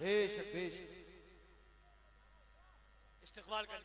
बेशक बेशक इस्तिकबाल कर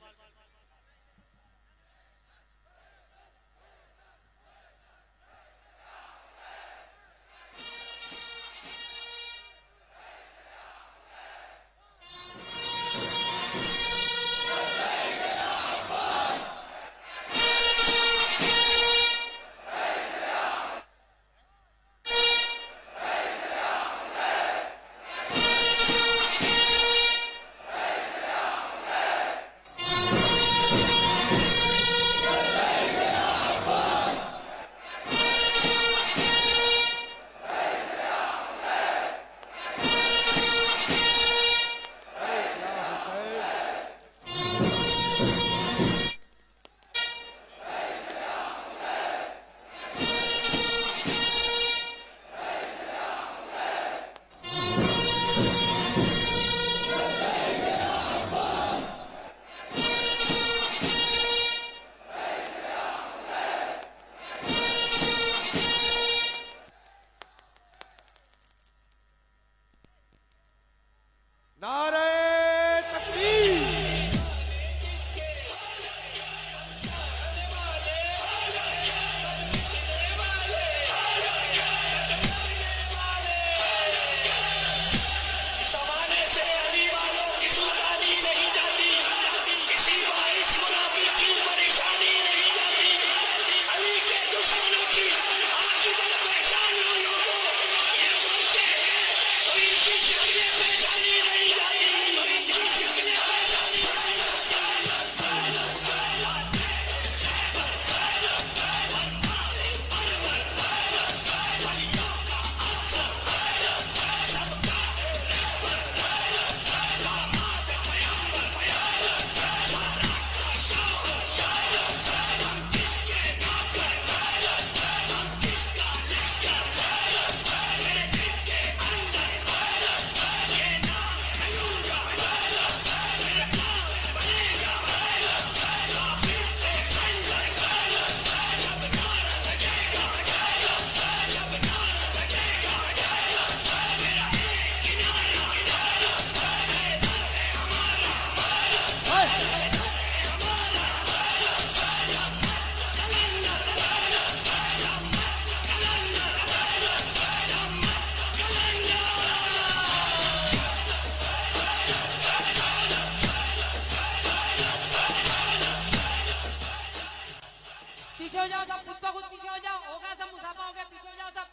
पीछे हो जाओ सब, खुद ब खुद पीछे हो जाओ। होगा सब, मुसाफा हो गया, पीछे हो जाओ सब,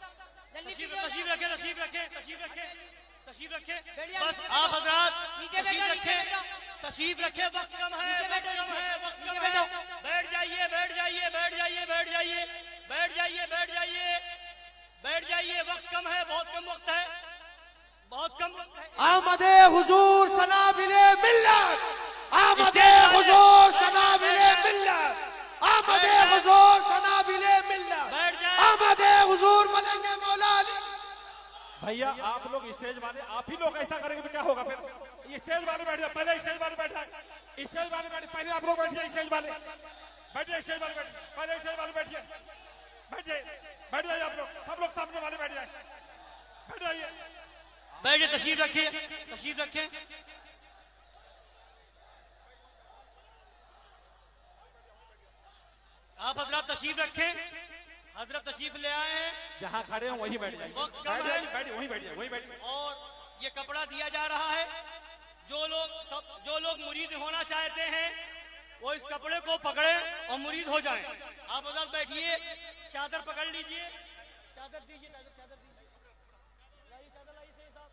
जल्दी पीछे हो जाओ। तशरीफ रखे, तशरीफ रखे, तशरीफ रखे, तशरीफ रखे। बैठ जाओ, बस नीचे आप बैठो। हजरात नीचे तशरीफ बैठो, रखे, नीचे बैठो। तशरीफ रखे। वक्त कम है, नीचे वक्त बैठो, कम है, नीचे। वक्त नीचे कम है। बैठो। बैठ जाइए, बैठ जाइए, बैठ जाइए, बैठ जाइए, बैठ जाइए, बैठ जाइए, बैठ जाइए। वक्त कम है, बहुत कम वक्त है, बहुत कम वक्त है। आमदे हुजूर सनाबिले मिल्लत, आमदे हुजूर सनाबिले मिल्लत, आमदे हुजूर सनाबिले मिल्लत, बैठ जाए। आमदे हुजूर मलेंगे मौला अली। भैया आप लोग स्टेज वाले, आप ही लोग ऐसा करेंगे तो क्या होगा फिर? ये स्टेज वाले बैठ जाओ, पहले स्टेज वाले बैठा, स्टेज वाले बैठे, पहले आप लोग बैठिए, स्टेज वाले बैठिए, स्टेज वाले बैठिए, पहले स्टेज वाले बैठिए, बैठ जाइए, बैठ जाइए आप लोग, सब लोग सामने वाले बैठ जाए, बैठ जाइए। बैठिए, तशरीफ रखिए, तशरीफ रखें। आप हजरत तशरीफ रखें, हजरत तशरीफ ले आए हैं। जहाँ खड़े हो वहीं बैठ जाइए, वक्त कम बैठ है। जाइए, बैठिए, वहीं बैठ जाइए, वहीं बैठ जाइए। और ये कपड़ा दिया जा रहा है, जो लोग मुरीद होना चाहते हैं वो इस कपड़े को पकड़े और मुरीद हो जाएं। आप हजरत बैठिए, चादर पकड़ लीजिए, चादर दीजिए, चादर दीजिए, लाइए चादर, लाइए सही साहब।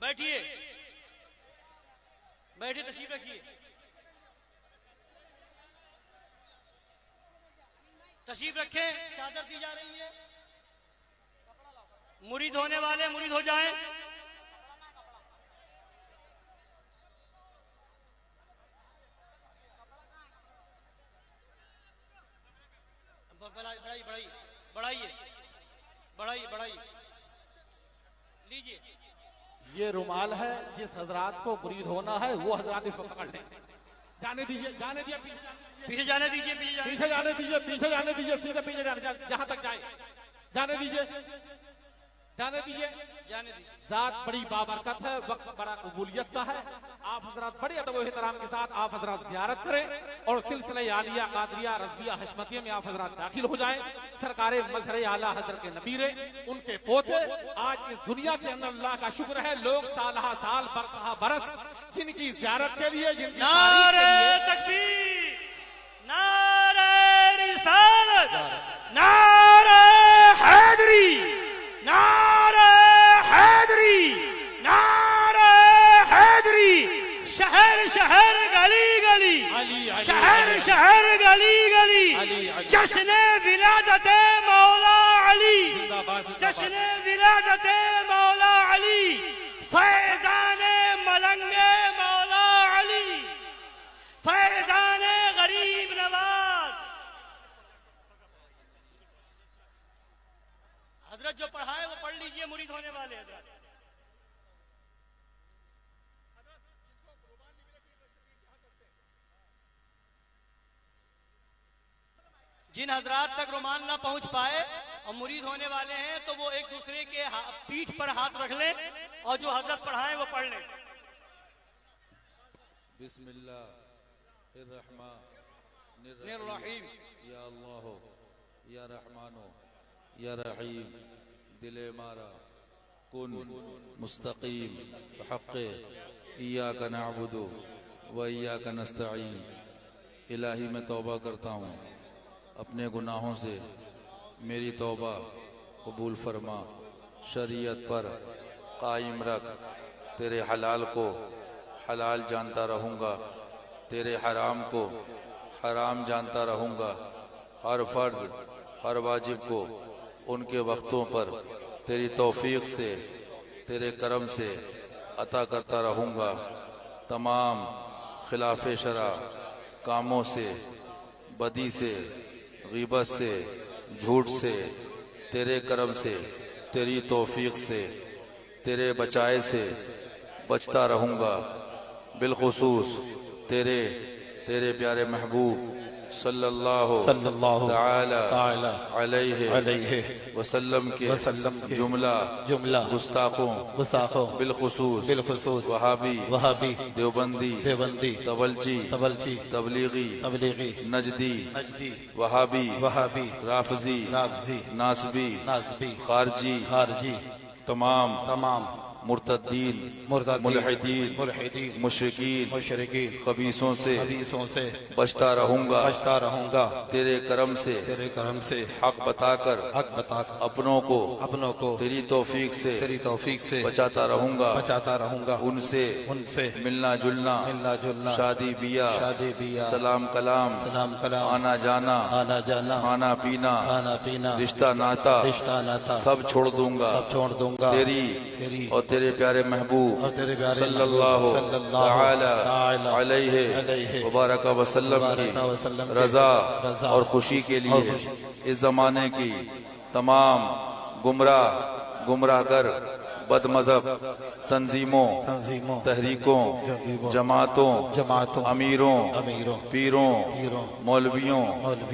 बैठिए, बैठिए, तशरीफ रखिए, तशरीफ रखें। चादर दी जा रही है, मुरीद होने वाले मुरीद हो जाएं। बढ़ाइए, बढ़ाइए, बढ़ाइए, बढ़ाइए, लीजिए। ये रुमाल है, जिस हजरात को मुरीद होना है वो हजरात इसको पकड़ लें। जाने दीजिए, जाने दीजिए, पीछे जाने दीजिए, पीछे जाने दीजिए, पीछे जाने दीजिए, सीधे पीछे जाने, जहां तक जाए जाने दीजिए, जाने दीजिए। जाने दी। जात बड़ी बाबरकत है, वक्त बड़ा कबूलियत का है। आप हजरात बड़े अदब व एहतराम के साथ आप हजरात ज़ियारत करें और सिलसिला आलिया कादरिया रज़विया हशमतिया में आप हजरात दाखिल हो जाएं। सरकारे मज़हर आला हज़रत के नबीरे, उनके पोते आज इस दुनिया के अंदर अल्लाह का शुक्र है लोग सालहा साल बरसहा बरस जिनकी ज़ियारत के लिए, जिनकी तारीफ के नारे लिए तकबीर, नारे रिसालत, नारे हैदरी, नारे हैदरी, नारे हैदरी। शहर शहर गली गली, अली, अली, शहर अली, शहर गली गली, अली, अली। जश्न विलादत मौला अली, जिंदाबाद, जिंदाबाद। जश्न विलादत मौला अली, फैजान मलंगे मौला अली, फैजान गरीब नवाज। हजरत जो पढ़ाए वो पढ़ लीजिए, मुरीद होने वाले हजरत। जिन हजरात तक रुमाल ना पहुंच पाए और मुरीद होने वाले हैं तो वो एक दूसरे के पीठ पर हाथ रख लें और जो हजरत पढ़ाए वो पढ़ लें। बिस्मिल्लाहिर्रहमानिर्रहीम। या अल्लाह या रहमानो या रहीम, दिले मारा कुन मुस्तकीम हक़्क़े इय्याका नअबुदु व इय्याका नस्तईन। इलाही मैं तौबा करता हूँ अपने गुनाहों से, मेरी तौबा कबूल फरमा। शरीयत पर कायम रख, तेरे हलाल को हलाल जानता रहूँगा, तेरे हराम को हराम जानता रहूँगा। हर फर्ज हर वाजिब को उनके वक्तों पर तेरी तौफीक से, तेरे करम से अता करता रहूँगा। तमाम खिलाफ शरा कामों से, बदी से, ग़ीबत से, झूठ से, तेरे करम से, तेरी तौफीक से, तेरे बचाए से बचता रहूँगा। बिलखुसूस तेरे प्यारे महबूब सल्लल्लाहु ताला अलैहि वसल्लम के जुमला गुस्ताखों बिलखुसूस वहाबी देवबंदी तबलची तबलीगी नजदी वहाबी राफजी नासबी खारजी तमाम मुर्तद्दीन मुल्हिदीन मुशरिकीन खबीसों से बचता रहूंगा। तेरे करम से हक बताकर अपनों को तेरी तौफीक से बचाता रहूंगा। उनसे मिलना जुलना शादी बिया सलाम कलाम आना जाना खाना पीना रिश्ता नाता सब छोड़ दूंगा तेरी और तेरे प्यारे महबूब सल्लल्लाहु ताला अलैहि मुबारक वसल्लम की रजा और खुशी के लिए इस जमाने की तमाम गुमराहगर बदमज़हब तंजीमों तहरीकों जमातों अमीरों पीरों मौलवियों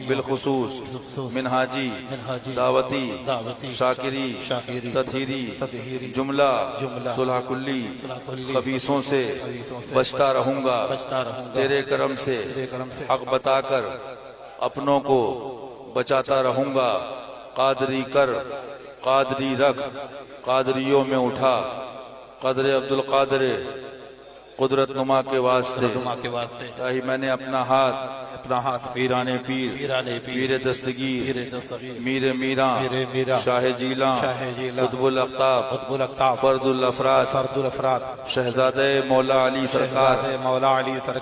बिलखुसूस मिनहाजी दावती शाकिरी तथहीरी जुमला सुलह कुल्ली खबीसों से बचता रहूंगा। तेरे करम से हक बताकर अपनों को बचाता रहूंगा। कादरी कर कादरी रख कादरियों में उठा कदर अब्दुल कादर कुदरत नुमा के वास्ते ताही मैंने अपना हाथ पीराने पीर दस्तगीर मीरे मीरा शाह जीला कुतुबुल अख्ताब फर्दुल अफराद शहजादे मौला अली सरकार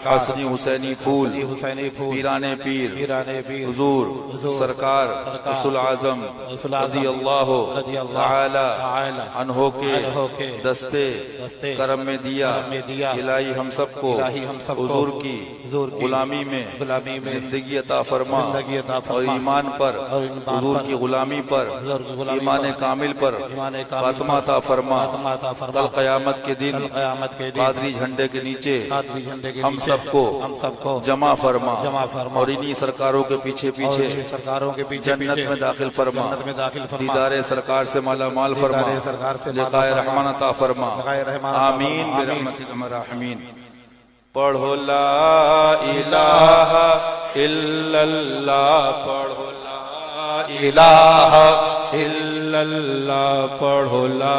हसनी हुसैनी फूल पीराने पीर हुजूर सरकार रसूल आजम रज़ियल्लाहु ताला अन्हो के दस्ते करम में दिया। इलाही हम सबको हुजूर की गुलामी में जिंदगी अता फरमा जिंदगी अता और फरमा ईमान पर और ईमान हुजूर पर की गुलामी पर हुजूर की गुलामी ईमान पर कामिल पर ईमान कामिल खात्मा पर अता फरमा खात्मा अता फरमा कल क़यामत के दिन कल क़यामत के दिन कादरी झंडे के नीचे कादरी झंडे के हम नीचे सबको जमा फरमा और इन्हीं सरकारों के पीछे पीछे सरकारों के पीछे जन्नत में दाखिल फरमा जन्नत में दाखिल फरमा दीदारे सरकार से माला माल फरमा दीदारे सरकार से माला लिकाए माल रहमान अता फरमा लिकाए रहमान अता आमीन फरमा। बिरहमतिक अर्हमीन। पढ़ो ला इलाहा इल्लल्लाह पढ़ो ला इलाहा इल्लल्लाह पढ़ो ला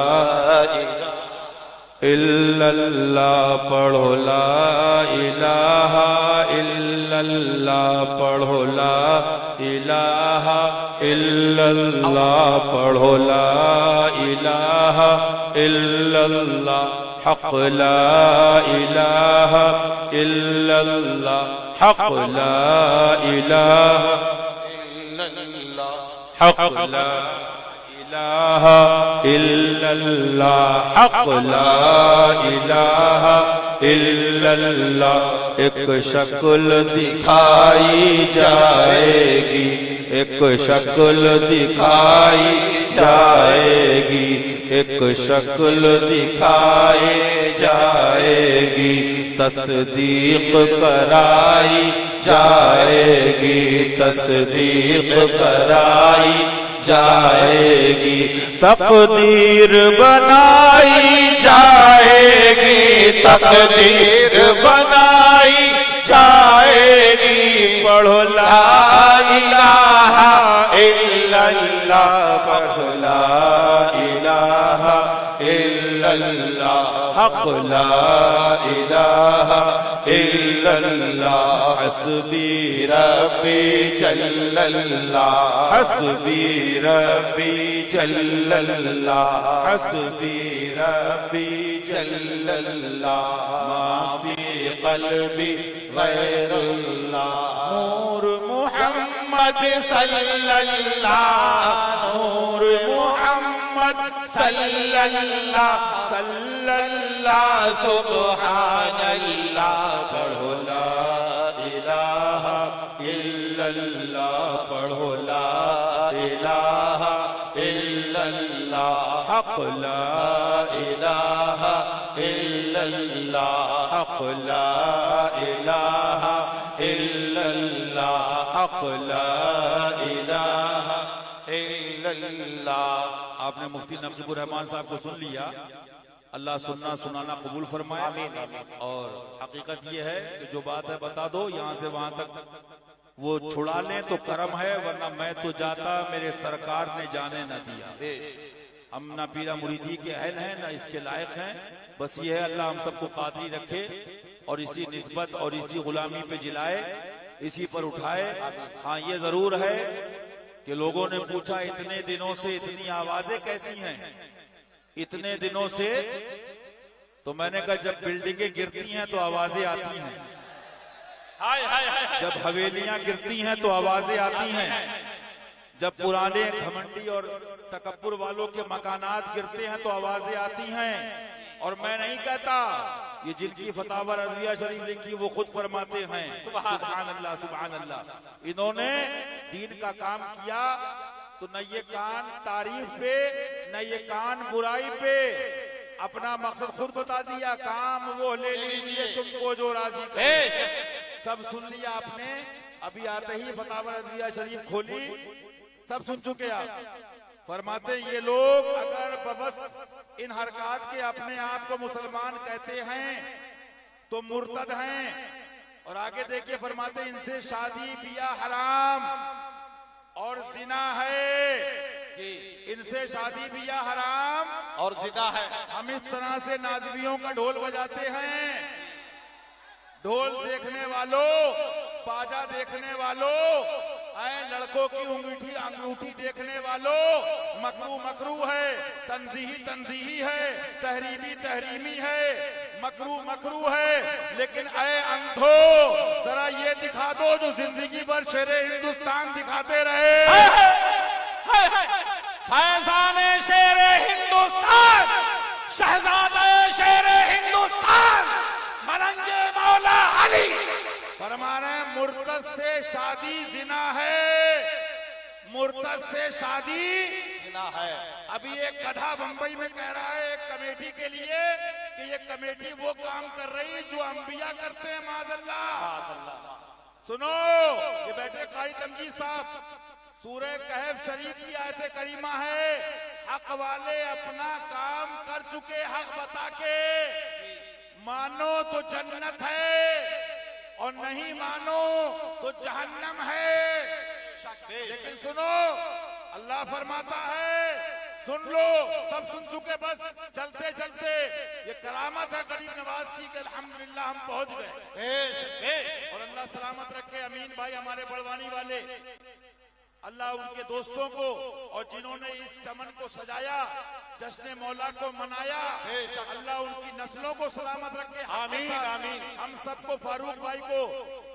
इल्लल्लाह पढ़ो ला इलाहा इल्लल्लाह पढ़ो ला इलाहा इल्लल्लाह पढ़ो ला इलाहा इल्लल्लाह हक़ ला इलाहा इल्लल्लाह हक़ ला इलाहा हक़ ला इलाहा इल्लल्लाह हक़ ला इलाहा इल्लल्लाह। एक शक्ल दिखाई जाएगी एक शक्ल दिखाई जाएगी एक शक्ल दिखाई जाएगी तस्दीक कराई जाएगी तस्दीक कराई जाएगी तकदीर बनाई जाएगी तकदीर बनाई जाएगी। पढ़ो ला इलाहा इल्लल्लाह पढ़ो ला इलाहा इल्लल्लाह हक़ ला इलाहा इल्लल्लाह हस्बी रब्बी जल्लल्लाह हस्बी रब्बी जल्लल्लाह हस्बी रब्बी जल्लल्लाह मा फी क़ल्बी गैरुल्लाह नूर मुहम्मद सल्लल्लाह नूर मुहम्मद सल्लल्लाह सल्लल्लाह सुब्हानल्लाह पढ़ो ला इलाहा इल्लल्लाह पढ़ो ला इलाहा इल्लल्लाह हक़ ला इलाहा इल्लल्लाह हक़ ला इलाहा इल्लल्लाह हक़ ला इलाहा इल्लल्लाह। आपने मुफ्ती नकीबुर रहमान साहब को सुन लिया। अल्लाह सुनना सुनाना कबूल फरमाए। और हकीकत ये है कि जो बात है बता दो, यहाँ से वहां तक वो छुड़ा लें तो करम है, वरना मैं तो जाता मेरे सरकार ने जाने न दिया। हम ना पीरा मुरीदी के अहल हैं ना इसके लायक हैं। बस ये है अल्लाह हम सबको कादरी रखे और इसी निस्बत और इसी गुलामी पे जिलाए, इसी पर उठाए। हाँ ये जरूर है कि लोगों ने पूछा इतने दिनों से इतनी आवाजें कैसी हैं, इतने दिनों से, तो मैंने कहा जब बिल्डिंगें गिरती हैं तो आवाजें आती हैं, जब हवेलियां गिरती हैं तो आवाजें आती हैं, जब पुराने घमंडी और तकब्बुर वालों के मकानात गिरते हैं तो आवाजें आती हैं। और मैं नहीं कहता, ये जिनकी फतावा रज़विया शरीफ लिखी वो खुद फरमाते हैं सुभान अल्लाह सुभान अल्लाह। इन्होंने दीन का काम किया तो न ये कान तारीफ पे न ये कान बुराई पे, अपना मकसद खुद बता दिया, काम वो ले लीजिए तुमको जो राजी करे। सब सुन लिया आपने, अभी आते ही फतावा रज़विया शरीफ खोली, सब सुन चुके आप। फरमाते ये लोग अगर बबस इन हरकत के अपने आप को मुसलमान कहते हैं तो मुर्तद हैं। और आगे देखिए फरमाते इनसे शादी बिया हराम और जिना है, इनसे शादी बिया हराम और जिना है। हम इस तरह से नाज़ियों का ढोल बजाते हैं। ढोल देखने वालों, बाजा देखने वालों, लड़कों की अंगूठी देखने वालों, मकरू मकरू है, तंजीही तंजीही है, तहरीमी तहरीमी है, मकरू मकरू है। लेकिन ऐ अंधो जरा ये दिखा दो जो जिंदगी भर शेरे हिंदुस्तान दिखाते रहे। फैजाने शेरे हिंदुस्तान, शहजादे शेरे हिंदुस्तान, मलंगे मौला अली, फरमा रहे हैं मुर्तद से शादी जिना है, मुर्तद से शादी जिना है। अभी एक गधा बंबई में कह रहा है एक कमेटी के लिए कि ये कमेटी वो काम कर रही जो अंबिया करते हैं माज़अल्लाह। सुनो, ये बैठे कारी तमजीद साहब, सूरह कहफ शरीफ की आयत करीमा है, हक वाले अपना काम कर चुके हक बता के, मानो तो जन्नत है और नहीं मानो तो जहन्नम है। लेकिन सुनो, अल्लाह फरमाता है, सुन लो, सब सुन चुके, बस चलते चलते ये करामत है गरीब नवाज की कि अल्हम्दुलिल्लाह हम पहुंच गए। और अल्लाह सलामत रखे अमीन भाई हमारे बड़वानी वाले, अल्लाह उनके दोस्तों को और जिन्होंने इस चमन को सजाया, जश्न मौला को मनाया, अल्लाह उनकी नस्लों को सलामत रखे। आमीन आमीन। हम सबको, फारूक भाई को,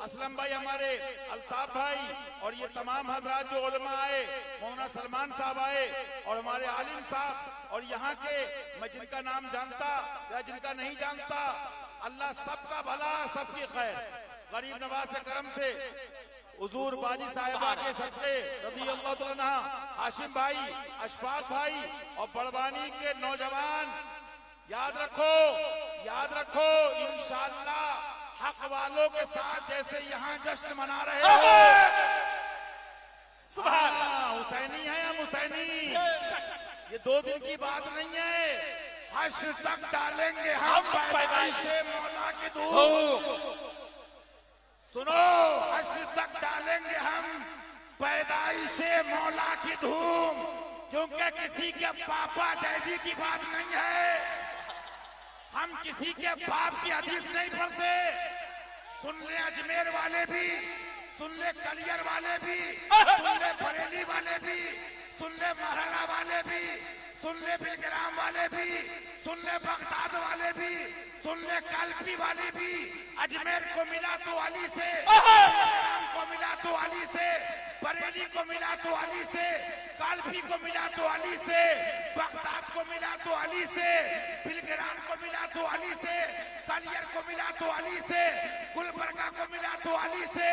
असलम भाई हमारे, अल्ताफ भाई और ये तमाम हजरात जो उलमा आए, मौलाना सलमान साहब आए और हमारे आलिम साहब और यहाँ के, मैं जिनका नाम जानता या जिनका नहीं जानता, अल्लाह सबका भला सबकी खैर, गरीब नवाज से करम से हुजूर बाजी साहिबा के सदके रज़ी अल्लाह तआला अन्हा, हाशिम भाई, अशफाक भाई और बड़वानी के नौजवान, याद रखो इंशाअल्लाह हक वालों के साथ जैसे यहाँ जश्न मना रहे हो, सुभान हुसैनी है हम हुसैनी, ये 2 दिन की बात नहीं है, हश्र तक डालेंगे हम पैदाइश मौला की धूम। सुनो, हश्र तक डालेंगे हम पैदाइश मौला की धूम, क्योंकि किसी के पापा डैडी की बात नहीं है, हम किसी के बाप की हदीस नहीं पढ़ते। सुन ले अजमेर वाले भी, सुन ले कलियर वाले भी, सुन ले बरेली वाले भी, सुन ले महराला वाले भी, सुन ले बिलग्राम वाले भी, सुन ले बगदाद वाले भी, सुन ले कालपी वाले भी। अजमेर को मिला तो अली से, बिलग्राम को मिला तो अली से, बरेली को मिला तो अली से, कालपी को मिला तो अली से, बगदाद को मिला तो अली से, बिलग्राम को मिला तो अली से, कलियर को मिला तो अली से, गुलबर्गा को मिला तो अली से,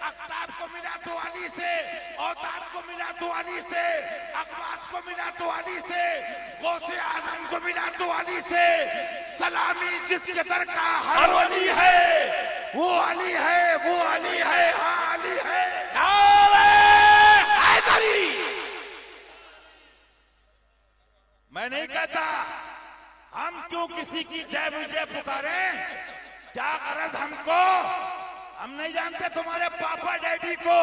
अख्ताब को मिला तो अली से, औताद को मिला तो अली से, अखबास को मिला तो अली से, गौसे आजम को मिला तो अली से। सलामी जिसके दर का हर वली है, वो अली है, वो अली है, हाँ अली है। मैं नहीं कहता हम क्यों किसी की जय विजय पुकारें, क्या गरज हमको, हम नहीं जानते तुम्हारे पापा डैडी को,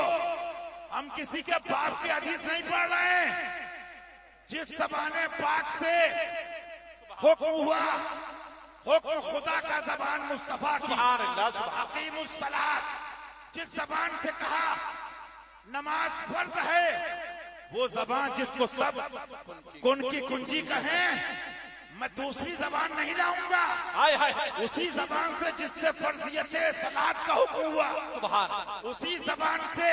हम किसी के बाप की हदीस नहीं पढ़ रहे हैं। जिस ज़बाने पाक से हुक्म हुआ, हुक्म खुदा का ज़बान मुस्तफा की, अकीमुस्सलात, जिस ज़बान से कहा नमाज फर्ज है, वो ज़बान जिसको सब कुन की कुंजी कहें, मैं दूसरी ज़बान नहीं लाऊंगा, उसी ज़बान से जिससे फर्जियत सलात का हुक्म हुआ, सुभान, उसी ज़बान से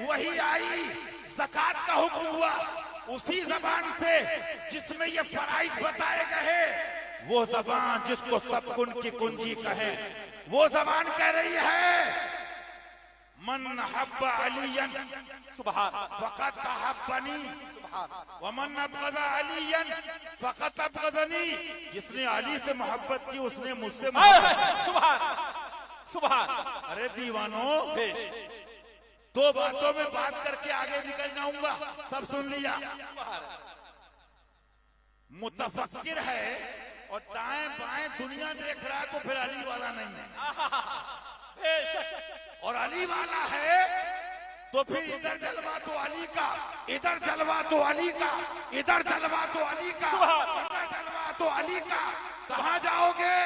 वही आई ज़कात का हुक्म हुआ, उसी ज़बान से जिसमें ये फराइज बताए गए, वो ज़बान जिसको सब कुन की कुंजी कहे, वो ज़बान कह रही है मन हब्बा अलियन सुभान फक़त अहब्बनी व मन अबग़ज़ा अलियन फक़त अबग़ज़नी। जिसने अली से मोहब्बत की उसने मुझसे सुभान सुभान। अरे दीवानो, 2 बातों में बात करके आगे निकल जाऊंगा, सब सुन लिया। मुतफक्किर है और दाएं बाएं दुनिया देख रहा है तो फिर अली वाला नहीं है, और अली वाला है तो फिर इधर जलवा तो अली का, इधर जलवा तो अली का, इधर जलवा तो अली का, इधर जलवा तो अली का, कहां जाओगे?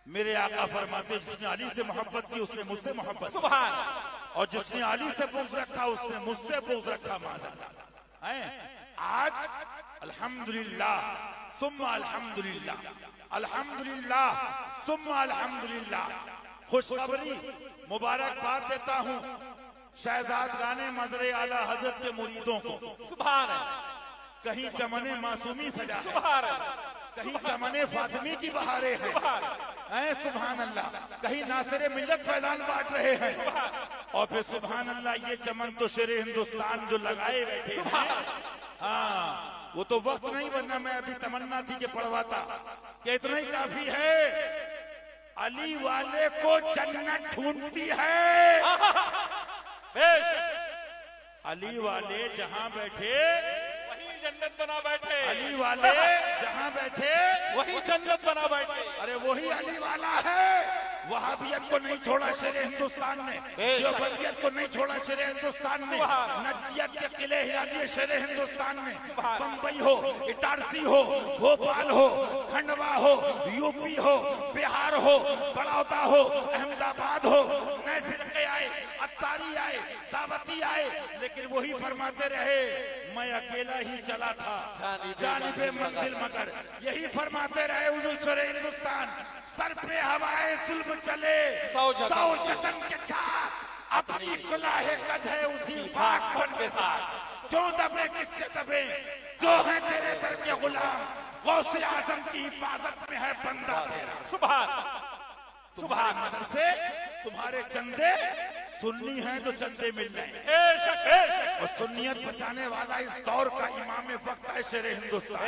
मेरे आका फरमाते जिसने अली से मोहब्बत की उसने मुझसे मोहब्बत, सुभान, और जिसने अली से बुग़्ज़ रखा उसने मुझसे बुग़्ज़ रखा। माज़अल्लाह आज अल्हम्दुलिल्लाह सुम्मा अल्हम्दुलिल्लाह, अल्हम्दुलिल्लाह सुम्मा अल्हम्दुलिल्लाह, खुशखबरी मुबारकबाद देता हूँ शहजाद गाने मजरे आला हजरत के मुरीदों को, सुभान, कहीं चमने मासूमी सजा है, कहीं चमने फातिमी की बहारें हैं, सुभान अल्लाह, कहीं नासिरे मिल्लत फैजान बांट रहे हैं, और फिर सुभान अल्लाह ये चमन तो शेरे हिंदुस्तान जो लगाए बैठे हैं। हाँ, वो तो वक्त नहीं, वरना मैं अभी तमन्ना थी कि पढ़वाता कि इतना ही काफी है। अली वाले को जन्नत ढूंढती है। अली वाले जहां बैठे वही जन्नत बना बैठे, अली वाले जहां बैठे वही जन्नत बना बैठे। अरे वही अली वाला है। वहाबियत को नहीं छोड़ा शेरे हिंदुस्तान ने, देवबंदियत को नहीं छोड़ा शेरे हिंदुस्तान ने, नजदियत के किले हिला दिए शेरे हिंदुस्तान ने। बम्बई हो, इटारसी हो, भोपाल हो, खंडवा हो, यूपी हो, बिहार हो, बड़ौदा हो, अहमदाबाद हो, नए फिरके आए, अत्तारी आए, दावती आए, लेकिन वही फरमाते रहे मैं अकेला ही चला था जानिबे मंजिल मगर। यही फरमाते रहे हुजूर शेरे हिंदुस्तान, सर पे हवाए जुल्म चले सौ जतन के साथ, अपनी कुलाहे कज है उसी पाकपन के साथ। क्यों दबे किससे दबे, जो है तेरे दर के गुलाम, गौसे आजम की हिफाजत में है बंदा तेरा। सुभान सुभान मदर से तुम्हारे चंदे सुन्नी हैं तो चंदे मिल रहे, और सुन्नियत बचाने वाला इस दौर का इमाम वक्त है शेरे हिंदुस्तान।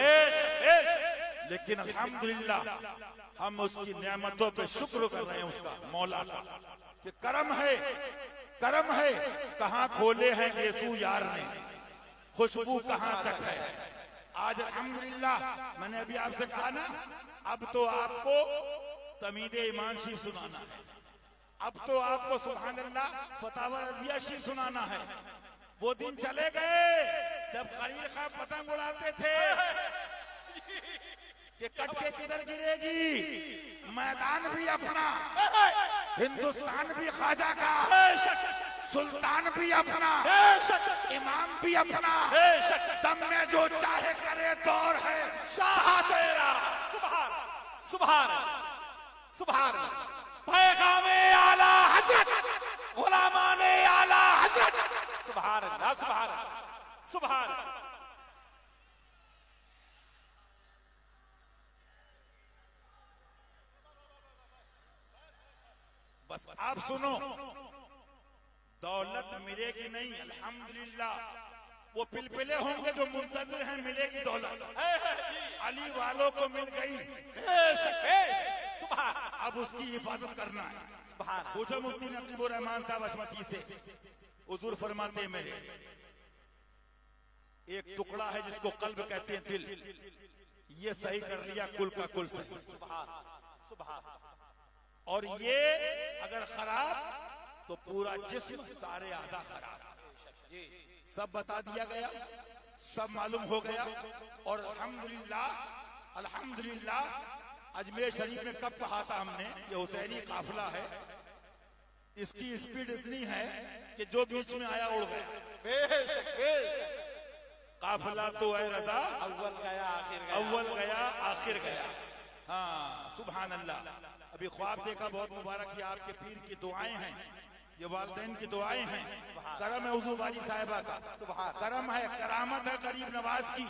लेकिन अल्हम्दुलिल्लाह हम उसकी नेमतों पे शुक्र कर रहे हैं, उसका मौला का कि करम है। कहाँ खोले हैं यीशु यार ने, खुशबू कहाँ तक है। आज अल्हम्दुलिल्लाह मैंने अभी आपसे कहा ना, अब तो आपको तमीदे ईमान शीफ सुनाना है, अब तो आपको सुभान अल्लाह फतावा रज़िया शीफ सुनाना है। वो दिन चले गए जब खलील खां पतंग उड़ाते थे कि कट के किधर गिरेगी। मैदान भी अपना, हिंदुस्तान भी ख्वाजा का, सुल्तान भी अपना, इमाम भी अपना, दम में जो चाहे करे दौर है शाह तेरा। सुभान सुभान पैगामे आला हजरत, गुलामाने आला हजरत। सुभान अल्लाह, सुभान सुभान। बस आप सुनो, दौलत मिलेगी नहीं अल्हम्दुलिल्लाह, वो पिलपिले होंगे जो मुंतजिर हैं मिलेगी दौलत। अली वालों को मिल गई, अब उसकी हिफाजत करना है। पूछो मुफ्ती नकीबुर रहमान साहब अशमती से, हुजूर फरमाते मेरे एक टुकड़ा है जिसको कल्ब कहते हैं, दिल, ये सही कर लिया कुल का कुल से, और ये अगर खराब तो पूरा जिस्म सारे आज़ा खराब। सब बता दिया गया, सब मालूम हो गया। और अल्हम्दुलिल्लाह अजमेर शरीफ में कब कहा था हमने, ये हुसैनी काफिला है, इसकी स्पीड इतनी है कि जो बीच में आया उड़ गया। काफिला तो है रजा, अव्वल गया आखिर गया। हाँ सुभान अल्लाह। अभी ख्वाब देखा, बहुत मुबारक, ये आपके पीर की दुआएं हैं, ये वालिदैन की दुआएं हैं। करम है हुजूर बाजी साहिबा का, करम है, करामत है गरीब नवाज की।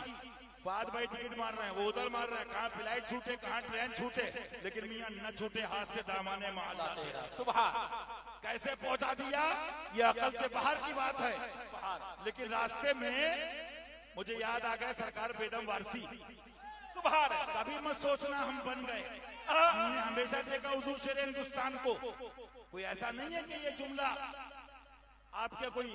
बाद भाई टिकट मार रहे हैं, वो उधर मार रहे हैं, कहाँ फ्लाइट छूटे कहाँ ट्रेन छूटे, लेकिन मियां न छूटे हाथ से दामाने माल तेरा। सुभान कैसे पहुंचा दिया, ये अकल से बाहर की बात है। लेकिन रास्ते में मुझे याद आ गया सरकार बेदम वारसी। सुभान कभी मत सोचना हम बन गए, हमने हमेशा देखा हुजूर शेर हिंदुस्तान को। कोई ऐसा नहीं है कि ये जुमला आपके कोई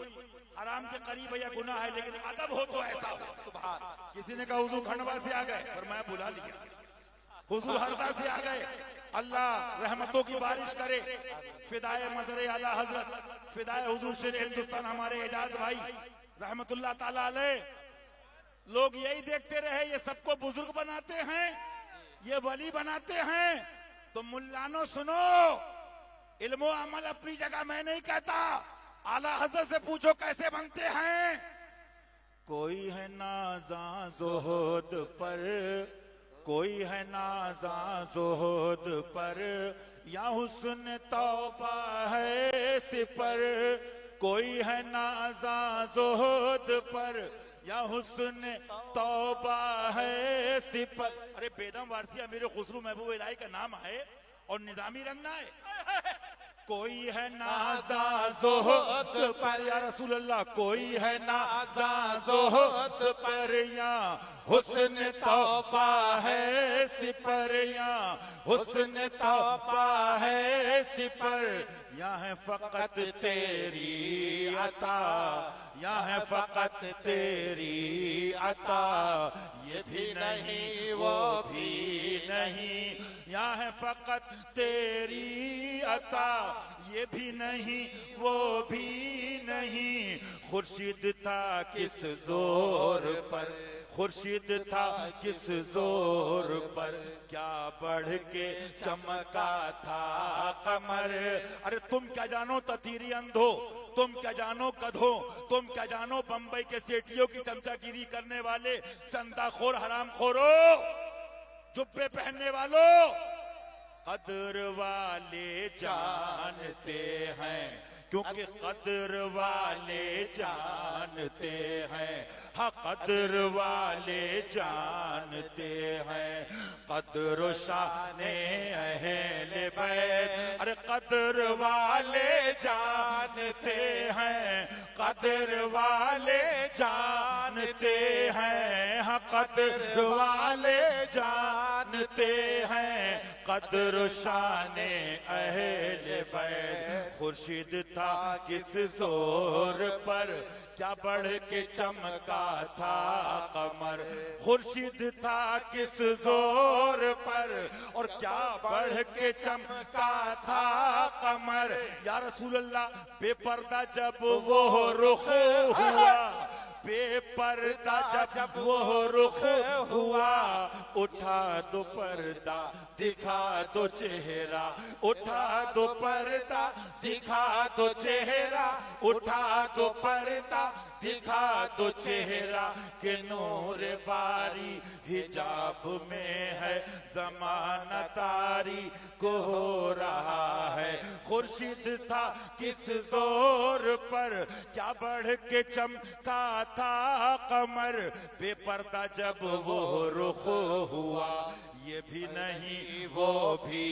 हराम के करीब या गुनाह है, लेकिन अदब हो तो ऐसा हो। सुभान किसी ने कहा हुजूर खंडवा से आ गए, और मैं बुला लिया, हुजूर हरदा से आ गए। अल्लाह रहमतों की बारिश करे, फिदाए मजरे आला हजरत, फिदाए हुजूर शेर हिंदुस्तान हमारे एजाज भाई रहमतुल्लाह ताला अलैह। लोग यही देखते रहे, ये सबको बुजुर्ग बनाते हैं, ये वली बनाते हैं। तो मुल्लानो सुनो, इल्म व अमल अपनी जगह मैं नहीं कहता, आला हज़रत से पूछो कैसे बनते हैं। कोई है नाज़ा ज़ुहद पर, कोई है नाज़ा ज़ुहद पर, या हुस्न तौबा है सिपर। कोई है नाज़ा ज़ुहद पर, या हुस्न तौबा है सिपर। अरे बेदम वारसी अमीर खुसरू महबूब इलाही का नाम है और निजामी रंगना है। कोई है नाज़ा ज़ोहद पर या रसूल अल्लाह, कोई है नाज़ा ज़ोहद पर या हुस्न तौबा है सिपर, या हुस्न तौबा है सिपर। या है फकत तेरी अता, या है फकत तेरी अता, ये भी नहीं वो भी नहीं। या है फकत तेरी अता, ये भी नहीं वो भी नहीं। खुर्शीद था किस जोर पर, खुर्शीद था किस जोर पर, क्या बढ़ के चमका था कमर। अरे तुम क्या जानो ततीरी अंधो, तुम क्या जानो गधो, तुम क्या जानो बंबई के सेठियों की चमचागिरी करने वाले चंदाखोर हरामखोरो, जुब्बे पहनने वालों। कदर वाले जानते हैं, क्योंकि कदर वाले जानते हैं। हाँ कदर वाले जानते हैं, कदर शाने अहले बैत। अरे कदर वाले जानते हैं, कदर वाले जानते हैं। हाँ कदर वाले जानते हैं, कदर शाने अहले बैत। खुर्शीद था किस जोर पर, क्या बढ़ के चमका था कमर। खुर्शीद था किस जोर पर, और क्या बढ़ के चमका था कमर। या रसूल अल्लाह बेपर्दा जब वो रुख हुआ, बेपर्दा जब वो रुख हुआ, उठा दो पर्दा दिखा दो चेहरा, उठा दो पर्दा दिखा दो चेहरा, उठा दो पर्दा दिखा दो चेहरा। के नूर बारी हिजाब में है, ज़माना तारी को हो रहा है। खुर्शीद था किस जोर पर, क्या बढ़ के चमका था कमर। बेपर्दा जब वो रुख हुआ, ये भी नहीं वो भी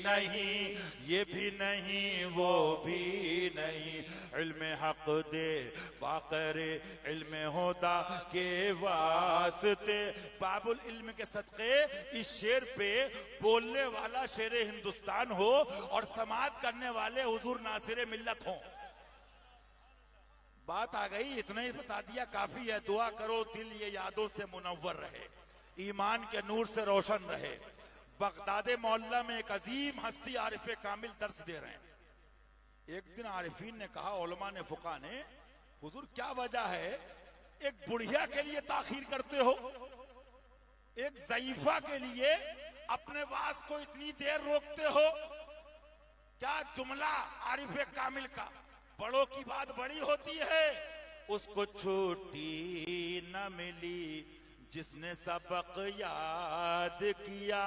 नहीं, ये भी नहीं वो भी नहीं। इल्म हक दे वाक़रे इल्म होदा के वास्ते। बाबुल इल्म के सदक़े इस शेर पे बोलने वाला शेर हिंदुस्तान हो और समात करने वाले हुजूर नासिर मिल्लत हो। बात आ गई, इतना ही बता दिया काफी है। दुआ करो दिल ये यादों से मुनव्वर रहे, ईमान के नूर से रोशन रहे। बगदादे मोहल्ला में एक अजीम हस्ती आरिफ कामिल दर्स दे रहे हैं। एक दिन आरिफीन ने कहा, उलमा ने, फुका ने, हुजूर क्या वजह है एक बुढ़िया के लिए ताखीर करते हो, एक ज़ईफा के लिए अपने वास को इतनी देर रोकते हो। क्या जुमला आरिफ कामिल का, बड़ों की बात बड़ी होती है। उसको छुट्टी न मिली जिसने सबक याद किया।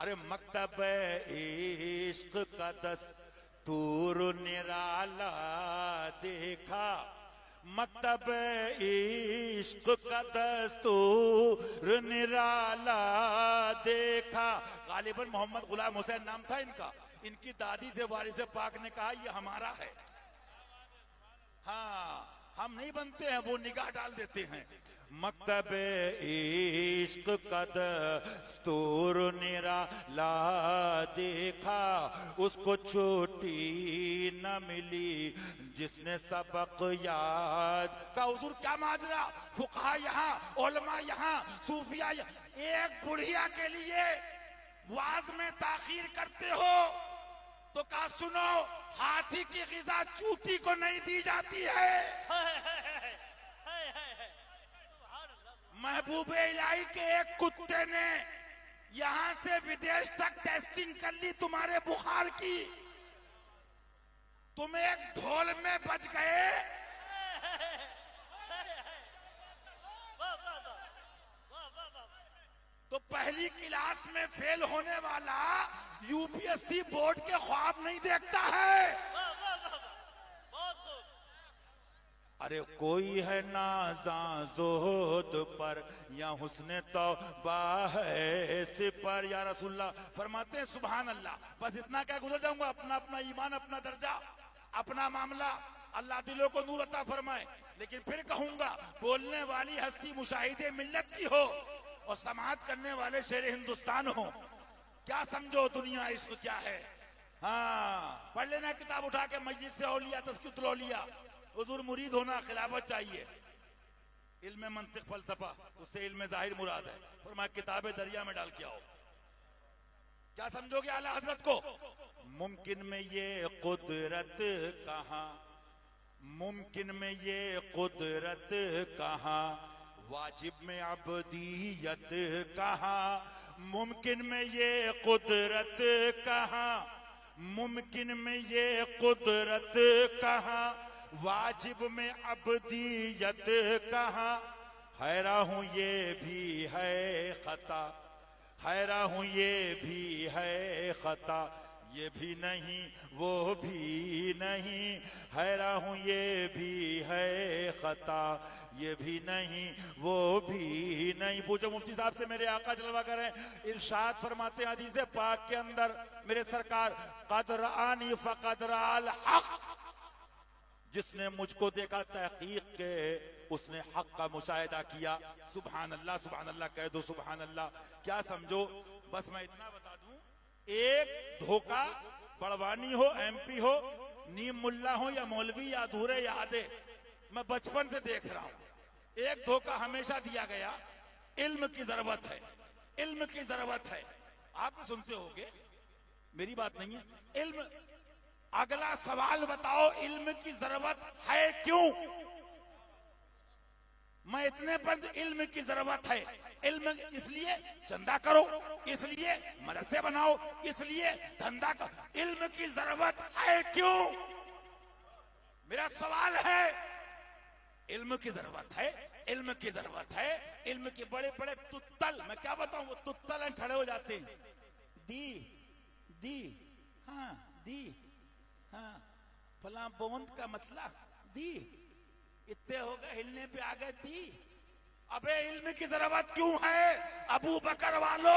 अरे मकतब इश्क का दस्तूर निराला देखा, मकतब इश्क का दस्तूर निराला देखा। गालिबन मोहम्मद गुलाम हुसैन नाम था इनका। इनकी दादी से वारिस पाक ने कहा ये हमारा है। हाँ हम नहीं बनते हैं, वो निगाह डाल देते हैं। मकतब इश्क का दस्तूर निराला देखा, उसको छुट्टी न मिली जिसने सबक याद का। हुजूर क्या माजरा, फुकहा यहाँ, उलमा यहाँ, सूफिया यहाँ। एक बुढ़िया के लिए वाज में ताखीर करते हो तो कहा सुनो, हाथी की ग़िज़ा चूटी को नहीं दी जाती है। महबूब इलाही के एक कुत्ते ने यहां से विदेश तक टेस्टिंग कर ली तुम्हारे बुखार की, तुम एक ढोल में बच गए। तो पहली क्लास में फेल होने वाला यूपीएससी बोर्ड के ख्वाब नहीं देखता है। अरे कोई है नाज़ा ज़ुहद पर या हुस्न तौबा है सिपर। या रसूलुल्लाह फरमाते हैं सुभान अल्लाह, बस इतना क्या गुजर जाऊंगा, अपना अपना ईमान, अपना दर्जा, अपना मामला, अल्लाह दिलों को नूर अता फरमाए। लेकिन फिर कहूंगा बोलने वाली हस्ती मुशाहिदे मिल्लत की हो और समाअत करने वाले शेर हिंदुस्तान हो। क्या समझो दुनिया इश्क क्या है। हाँ, पढ़ लेना किताब उठा के मस्जिद से औलिया तस्कीतुल औलिया। हुजूर मुरीद होना खिलाफत चाहिए। इल्म मंतिक फलसफा, उससे इल्म जाहिर मुराद है। फरमाया किताबें दरिया में डाल के आओ। क्या समझोगे आला हजरत को। मुमकिन में ये कुदरत कहाँ, मुमकिन में ये कुदरत कहाँ, वाजिब में अबदीयत कहाँ। मुमकिन में ये कुदरत कहाँ, मुमकिन में ये कुदरत कहाँ, वाजिब में अबदीयत कहाँ। हैरान हूँ ये भी है खता, हैरान हूँ ये भी है खता, ये भी नहीं वो भी नहीं। हैरान हूँ ये भी है खता, ये भी नहीं वो भी नहीं। पूछो मुफ्ती साहब से, मेरे आका जलवा करें, इरशाद फरमाते हैं हदीस पाक के अंदर मेरे सरकार, क़द रआनी फ़क़द रअल हक़, जिसने मुझको देखा तहकीक के उसने हक का मुशाहिदा किया। सुभान अल्लाह, सुभान अल्लाह कह दो, सुभान अल्लाह। क्या समझो, बस मैं इतना बता दूं, एक धोखा बड़वानी हो, एमपी हो, नीम मुल्ला हो या मौलवी या अधूरे या आधे, मैं बचपन से देख रहा हूं। एक धोखा हमेशा दिया गया, इल्म की जरूरत है, इल्म की जरूरत है। आप सुनते होंगे, मेरी बात नहीं है, इल्म। अगला सवाल बताओ, इल्म की जरूरत है क्यों। मैं इतने पर इल्म की जरूरत है, इल्म इसलिए चंदा करो, इसलिए मदरसे बनाओ, इसलिए धंधा करो। इल्म की जरूरत है क्यों, मेरा सवाल है। इल्म की जरूरत है, इल्म की जरूरत है। इल्म के बड़े बड़े तुत्तल, मैं क्या बताऊं, वो तुत्तल खड़े हो जाते हैं। दी दी हाँ दी हाँ, फला बोंद का मतलब दी, इतने हो गए, हिलने पे आ गए दी। अबे इल्म की जरूरत क्यों है। अबू बकर वालो,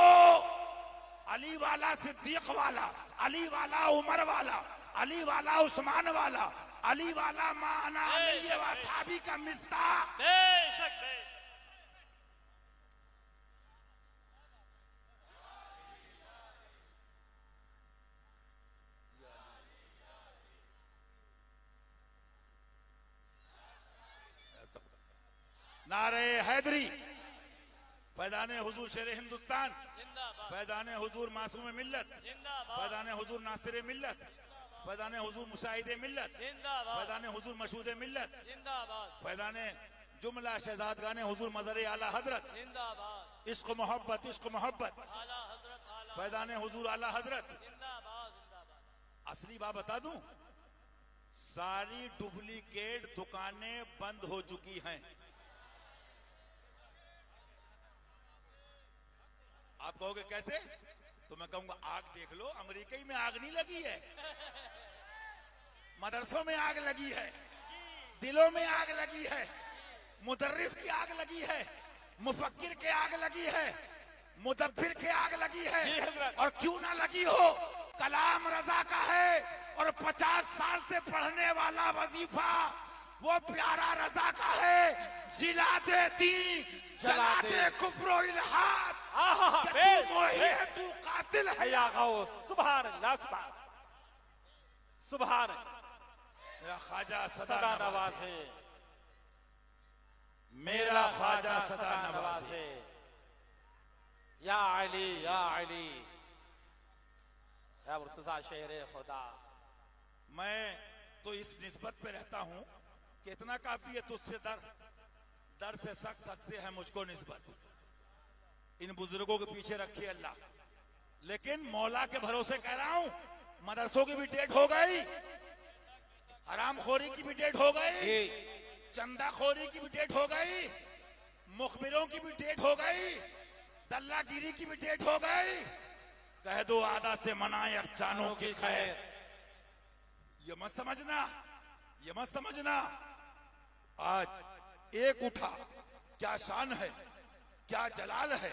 अली वाला, सिद्दीक वाला, अली वाला, उमर वाला, अली वाला, उस्मान वाला, अली वाला माना अली व साहबी का मिस्ताक। बेशक बेशक। नारे हैदरी, फैजाने हुजूर शेर हिंदुस्तान, जिंदाबाद, फैजाने हुजूर मासूम मिल्लत, जिंदाबाद, फैजाने हुजूर नासिर मिल्लत, फैजाने हुजूर मुशाहिदे मिल्लत, जिंदाबाद, फैजाने हुजूर मशहूद मिल्लत, जिंदाबाद, फैजाने जुमला शहजादगाने हुजूर मज़र आला हजरत, जिंदाबाद, इश्क मोहब्बत, इश्क मोहब्बत, आला हजरत, आला फैजाने हुजूर आला हजरत। जिंदाबाद, जिंदाबाद। असली बात बता दूं, सारी डुप्लीकेट दुकानें बंद हो चुकी हैं। आप कहोगे कैसे, तो मैं कहूंगा आग देख लो, अमेरिका में आग नहीं लगी है, मदरसों में आग लगी है, दिलों में आग लगी है, मुदर्रिस की आग लगी है, मुफक्किर के आग लगी है, मुदब्बिर के आग लगी है। और क्यों ना लगी हो, कलाम रजा का है और 50 साल से पढ़ने वाला वजीफा वो प्यारा रजा का है। जिला देती जला दे कुफ्रो इल्हाद, तू कातिल है या गौस। सुभान अल्लाह, सुभान अल्लाह। मेरा ख्वाजा सदा सदा नवाज नवाज है, मेरा ख्वाजा सदा नवाज है। या अली, या अली, या मुर्तजा शेर खुदा। मैं तो इस निस्बत पे रहता हूं कि इतना काफी है, तुझसे दर से सख्त से है मुझको निस्बत। इन बुजुर्गों के पीछे रखिए अल्लाह। लेकिन मौला के भरोसे कह रहा हूं, मदरसों की भी डेट हो गई, हरामखोरी की भी डेट हो गई, चंदाखोरी की भी डेट हो गई, मुखबिरों की भी डेट हो गई, दल्लागिरी की भी डेट हो गई। कह दो आधा से मनाए अब जानों की खैर। ये मत समझना, ये मत समझना आज एक उठा, क्या शान है, क्या जलाल है,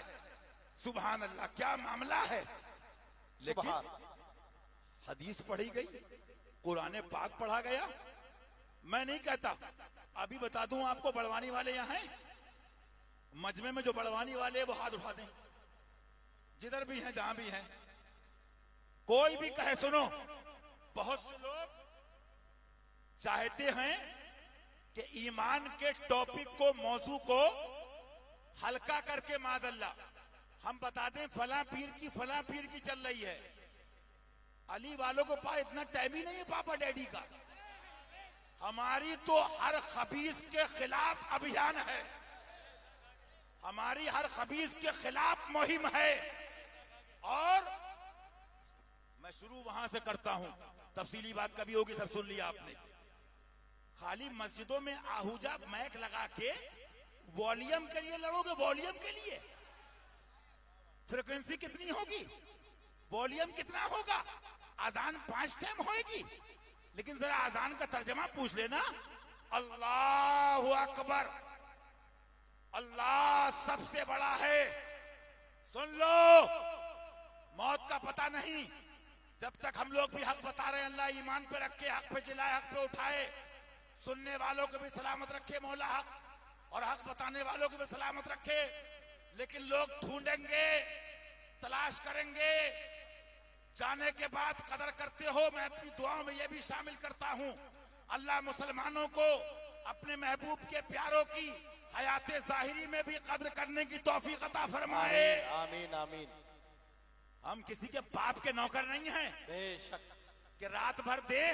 सुभान अल्लाह, क्या मामला है। लेकिन हदीस पढ़ी गई, कुरान पाक पढ़ा गया। मैं नहीं कहता, अभी बता दूं आपको, बड़वानी वाले यहाँ हैं मजमे में, जो बड़वानी वाले वो हाथ उठा दें, जिधर भी हैं जहां भी हैं। कोई भी कहे, सुनो, बहुत से लोग चाहते हैं कि ईमान के टॉपिक को, मौजू को हल्का करके माज़अल्लाह हम बता दें फला पीर की चल रही है। अली वालों को पास इतना टाइम ही नहीं है पापा डैडी का। हमारी तो हर खबीस के खिलाफ अभियान है, हमारी हर खबीस के खिलाफ मुहिम है। और मैं शुरू वहां से करता हूं, तफसीली बात कभी होगी, सब सुन लिया आपने। खाली मस्जिदों में आहूजा मैक लगा के वॉल्यूम के लिए लड़ोगे, वॉल्यूम के लिए फ्रीक्वेंसी कितनी होगी, वॉल्यूम कितना होगा, अजान 5 टाइम होएगी। लेकिन जरा अजान का तर्जमा पूछ लेना, अल्लाहु अकबर, अल्लाह सबसे बड़ा है। सुन लो, मौत का पता नहीं, जब तक हम लोग भी हक बता रहे हैं, अल्लाह ईमान पे रखे, हक पे जिलाए, हक पे उठाए, सुनने वालों को भी सलामत रखे मौला हक, और हक बताने वालों को भी सलामत रखे। लेकिन लोग ढूंढेंगे, तलाश करेंगे, जाने के बाद कदर करते हो। मैं अपनी दुआओं में यह भी शामिल करता हूं, अल्लाह मुसलमानों को अपने महबूब के प्यारों की हयाते ज़ाहिरी में भी कदर करने की तौफीक अता फरमाए। आमीन आमीन। हम किसी के बाप के नौकर नहीं हैं बेशक कि रात भर दे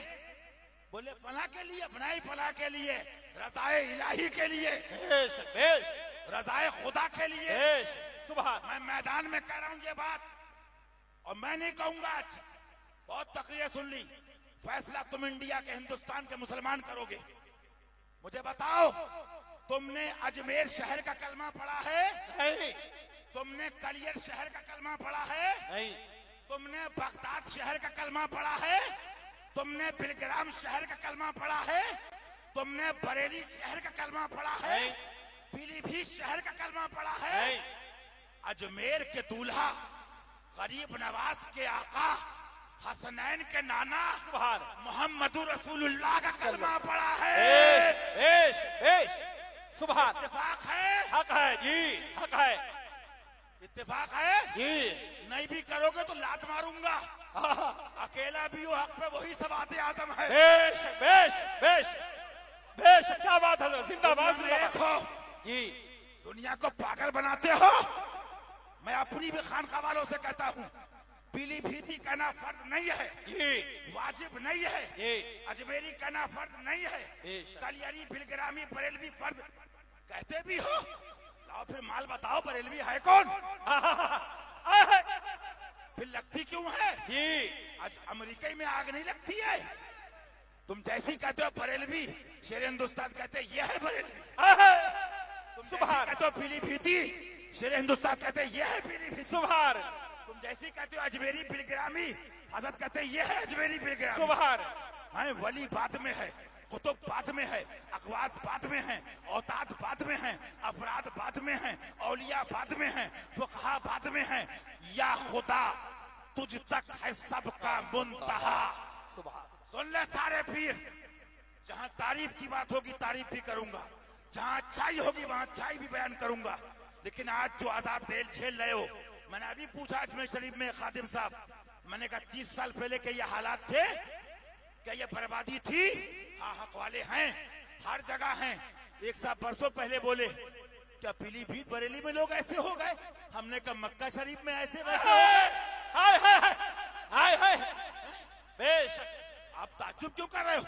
बोले फला के लिए, बनाई फला के लिए, रज़ाए इलाही के लिए, बेशक बेशक रज़ाए खुदा के लिए। बेशक सुभान। मैं मैदान में कह रहा हूं ये बात, और मैं नहीं कहूंगा। आज बहुत तकरीरें सुन ली, फैसला तुम इंडिया के, हिंदुस्तान के मुसलमान करोगे। मुझे बताओ, तुमने अजमेर शहर का कलमा पढ़ा है? नहीं तुमने कलियर शहर का कलमा पढ़ा है? नहीं। तुमने बगदाद शहर का कलमा पढ़ा है? तुमने बिलग्राम शहर का कलमा पढ़ा है? तुमने बरेली शहर का कलमा पढ़ा है? पीलीभीत शहर का कलमा पढ़ा है? अजमेर के दूल्हा, गरीब नवाज के आका, हसनैन के नाना मोहम्मद रसूलुल्लाह का कलमा पढ़ा है। सुभान। इत्तेफाक है? हक है जी, हक है, इत्तेफाक है जी। नहीं भी करोगे तो लात मारूंगा। अकेला भी हो हक पे, वही सवाते आजम है। बेश बेश बेश बेश, क्या बात है, जिंदाबाद तुम जिंदाबाद देखो जी। दुनिया को पागल बनाते हो। मैं अपनी भी खानका वालों से कहता हूँ, पीलीभीती कहना फर्ज नहीं है, वाजिब नहीं है। अजमेरी कहना फर्ज नहीं है। कलियरी, बिलग्रामी, बरेलवी फर्ज कहते भी हो। लाओ फिर माल बताओ, बरेलवी है कौन? फिर लगती क्यों है? आज अमेरिका में आग नहीं लगती है? तुम जैसी कहते हो बरेलवी, शेर हिंदुस्तान कहते ये है बरेलवी। तुम जैसी कहते हो पीलीभीती, शेर हिंदुस्तान कहते ये है पीलीभीती। सुभान। तुम जैसी कहते हो अजमेरी बिलग्रामी, हजरत कहते ये है अजमेरी बिलग्रामी। सुभान। हैं वली बाद में है, कुतुब बाद में है, अखवास बाद में है, औताद बाद में है, अफराद बाद में है, औलिया बाद में है, फुकहा बाद में है। या खुदा तुझ तक है सबका मुंतहा। सुन ले सारे पीर, जहां तारीफ की बात होगी तारीफ भी करूंगा, जहां अच्छाई होगी वहां अच्छाई भी बयान करूंगा। लेकिन आज जो आजाद जेल झेल रहे हो, मैंने अभी पूछा अजमेर शरीफ में खादिम साहब, मैंने कहा 30 साल पहले के ये हालात थे क्या, ये बर्बादी थी? हाँ, हक वाले हैं, हर जगह हैं। एक साहब परसों पहले बोले क्या पीलीभीत बरेली में लोग ऐसे हो गए? हमने कहा मक्का शरीफ में ऐसे वैसे हो गए। हाय हाय हाय हाय। बेशक। आप ताज्जुब क्यों कर रहे हो?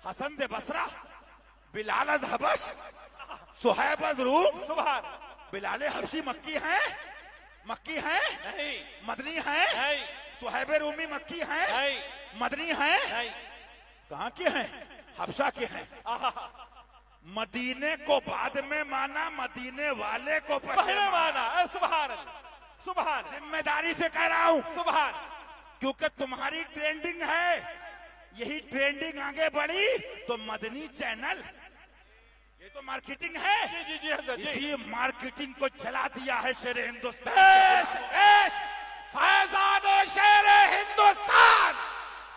हसन से बसरा, बिलाल अज हबश, सुहैब अज रूम। सुभान। बिलाल हबशी मक्की हैं? मक्की हैं? नहीं। मदनी हैं? नहीं। सुहैब रूमी मक्की हैं? नहीं। मदनी हैं? नहीं। कहाँ के हैं? हबशा के हैं। मदीने को बाद में माना, मदीने वाले को पहले माना। सुभान सुभान। जिम्मेदारी से कह रहा हूँ, सुभान। क्योंकि तुम्हारी ट्रेंडिंग है। यही ट्रेंडिंग आगे बढ़ी तो मदनी चैनल, ये ये तो मार्केटिंग है। जी जी जी हजरत जी। इसी मार्केटिंग को चला दिया है शेर हिंदुस्तान। बेश बेश फैजान शेर हिंदुस्तान,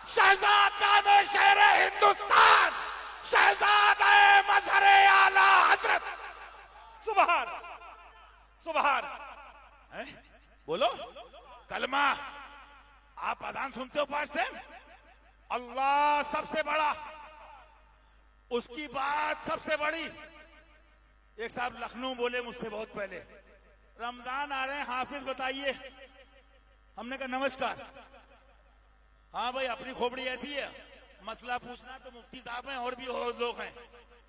शहजाद शेर हिंदुस्तान, शहजादा मजहर आला हजरत। सुभान सुभान। हैं? बोलो कलमा। आप अजान सुनते हो 5 टाइम? अल्लाह सबसे बड़ा, उसकी बात सबसे बड़ी। एक साहब लखनऊ बोले मुझसे बहुत पहले, रमजान आ रहे हैं हाफिज बताइए। हमने कहा नमस्कार। हाँ भाई अपनी खोपड़ी ऐसी है, मसला पूछना तो मुफ्ती साहब हैं और भी और लोग हैं।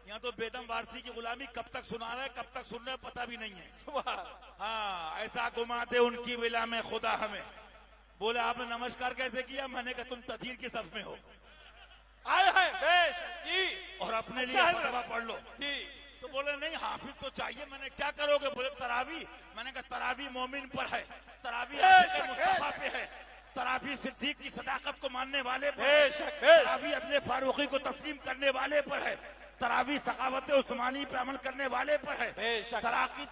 यहाँ तो बेदम वारसी की गुलामी कब तक सुना रहे कब तक सुन रहे पता भी नहीं है। सुभान। हाँ ऐसा गुमाते उनकी विला में खुदा हमें। बोले आपने नमस्कार कैसे किया? मैंने कहा तुम तदहीर की सफ में हो आए हैं बेश जी और अपने लिए अच्छा है। फतवा पढ़ लो। जी। तो बोले नहीं हाफिज तो चाहिए। मैंने क्या करोगे? बोले तरावी। मैंने कहा तरावी मोमिन पर है, तरावी आशिक़ मुस्तफा पे है, तरावी सिद्दीक की सदाकत को मानने वाले पर है, बेशक बेश। तरावी अदले फारूकी को तस्लीम करने वाले पर है, तरावी सखावत उस्मानी पे अमल करने वाले पर है, बेशक।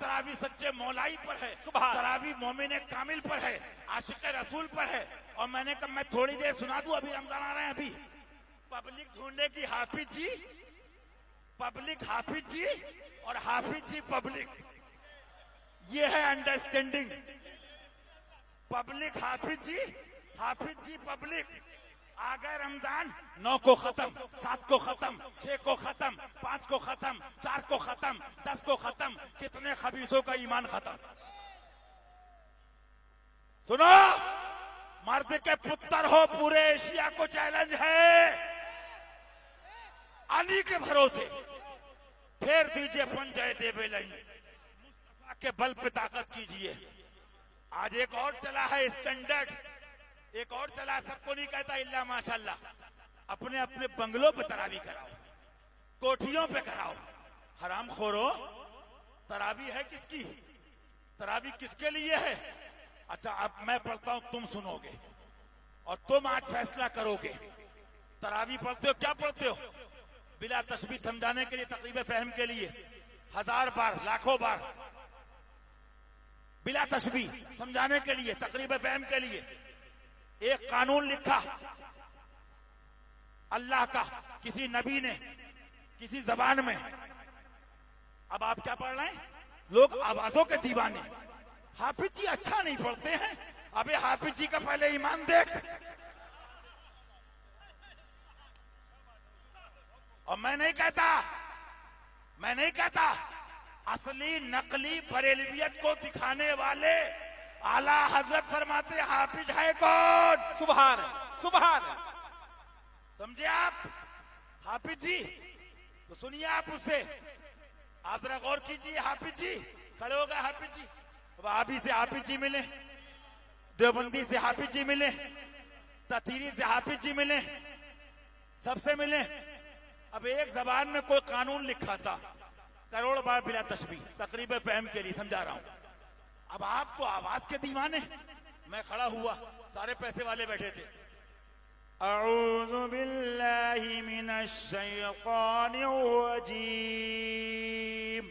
तरावी सच्चे मौलाई पर है, सुभान। तरावी मोमिन कामिल पर है, आशिक रसूल पर है। और मैंने कहा मैं थोड़ी देर सुना दूं, अभी रमजान आ रहे हैं, अभी पब्लिक ढूंढे की हाफिज जी, पब्लिक हाफिज जी और हाफिज जी पब्लिक, ये है अंडरस्टैंडिंग। पब्लिक हाफिज जी पब्लिक। आ गए रमजान, 9 को खत्म, 7 को खत्म, 6 को खत्म, 5 को खत्म, 4 को खत्म, 10 को खत्म। कितने खबीसों का ईमान खत्म। सुनो, मर्द के पुत्र हो, पूरे एशिया को चैलेंज है, अली के भरोसे फेर दीजिए पंजाय देवे लही, मुस्तफा के बल पे ताकत कीजिए। आज एक और चला है स्टैंडर्ड, एक और चला, सबको नहीं कहता इल्ला माशाल्लाह। अपने अपने बंगलों पे तरावी कराओ, कोठियों पे कराओ। हराम खोरो, तरावी है किसकी? तरावी किसके लिए है? अच्छा अब मैं पढ़ता हूं, तुम सुनोगे और तुम आज फैसला करोगे। तरावी पढ़ते हो, क्या पढ़ते हो? बिला तस्बीह समझाने के लिए, तकरीब फहम के लिए 1000 बार, लाखों बार, बिला तस्बीह समझाने के लिए, तकरीब फहम के लिए। एक कानून लिखा अल्लाह का, किसी नबी ने, किसी जबान में। अब आप क्या पढ़ रहे हैं? लोग आवाजों के दीवाने। हाफिज जी अच्छा नहीं पढ़ते हैं। अबे हाफिज जी का पहले ईमान देख। और मैं नहीं कहता, असली नकली बरेलवियत को दिखाने वाले आला हजरत फरमाते हाफिज है कौन? सुभान सुभान। समझे आप? हाफिज जी तो सुनिए आप उससे, आप जरा गौर कीजिए। हाफिज जी खड़े हो गए, हाफिज जी वहाबी से हाफिज जी मिले, देवबंदी से हाफिज जी मिले, ततीरी से हाफिज जी मिले, सबसे मिले। अब एक जबान में कोई कानून लिखा था, करोड़ बार बिला तस्बीह, तकरीब फहम के लिए समझा रहा हूं। अब आप तो आवाज के दीवाने। मैं खड़ा हुआ, सारे पैसे वाले बैठे थे। अऊज़ु बिल्लाहि मिनश शैतानिर रजीम,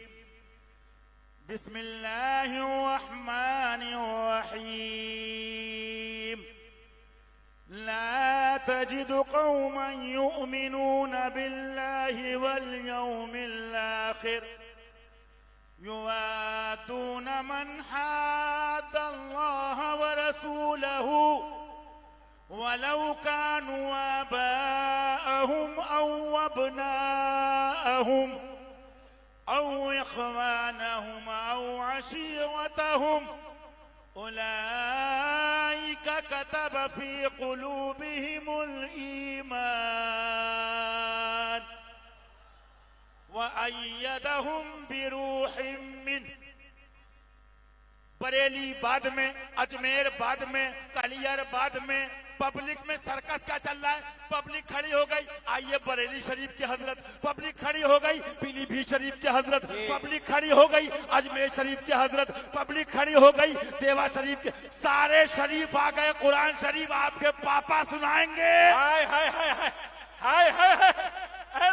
बिस्मिल्लाहिर रहमानिर रहीम। ला तजिदु कौमन युमिनून बिल्लाहि वल यौमिल आखिर युवादून मन हाद्दल्लाह व रसूलहु वलौ कानू आबाअहुम औ अबनाअहुम औ इख्वानहुम औ अशीरतहुम उलाइका कतब फी कुलूबिहिमुल ईमान वअय्यदहुम बिरूहिम मिन्ह। बरेली बाद में, अजमेर बाद में, कलियर बाद में, पब्लिक में सर्कस क्या चल रहा है? पब्लिक खड़ी हो गई, आइए बरेली शरीफ की हजरत, पब्लिक खड़ी हो गई पीलीभीत शरीफ की हजरत, पब्लिक खड़ी हो गई अजमेर शरीफ की हजरत, पब्लिक खड़ी हो गई देवा शरीफ के। सारे शरीफ आ गए, कुरान शरीफ आपके पापा सुनाएंगे। हाय हाय हाय हाय हाय हाय हाय।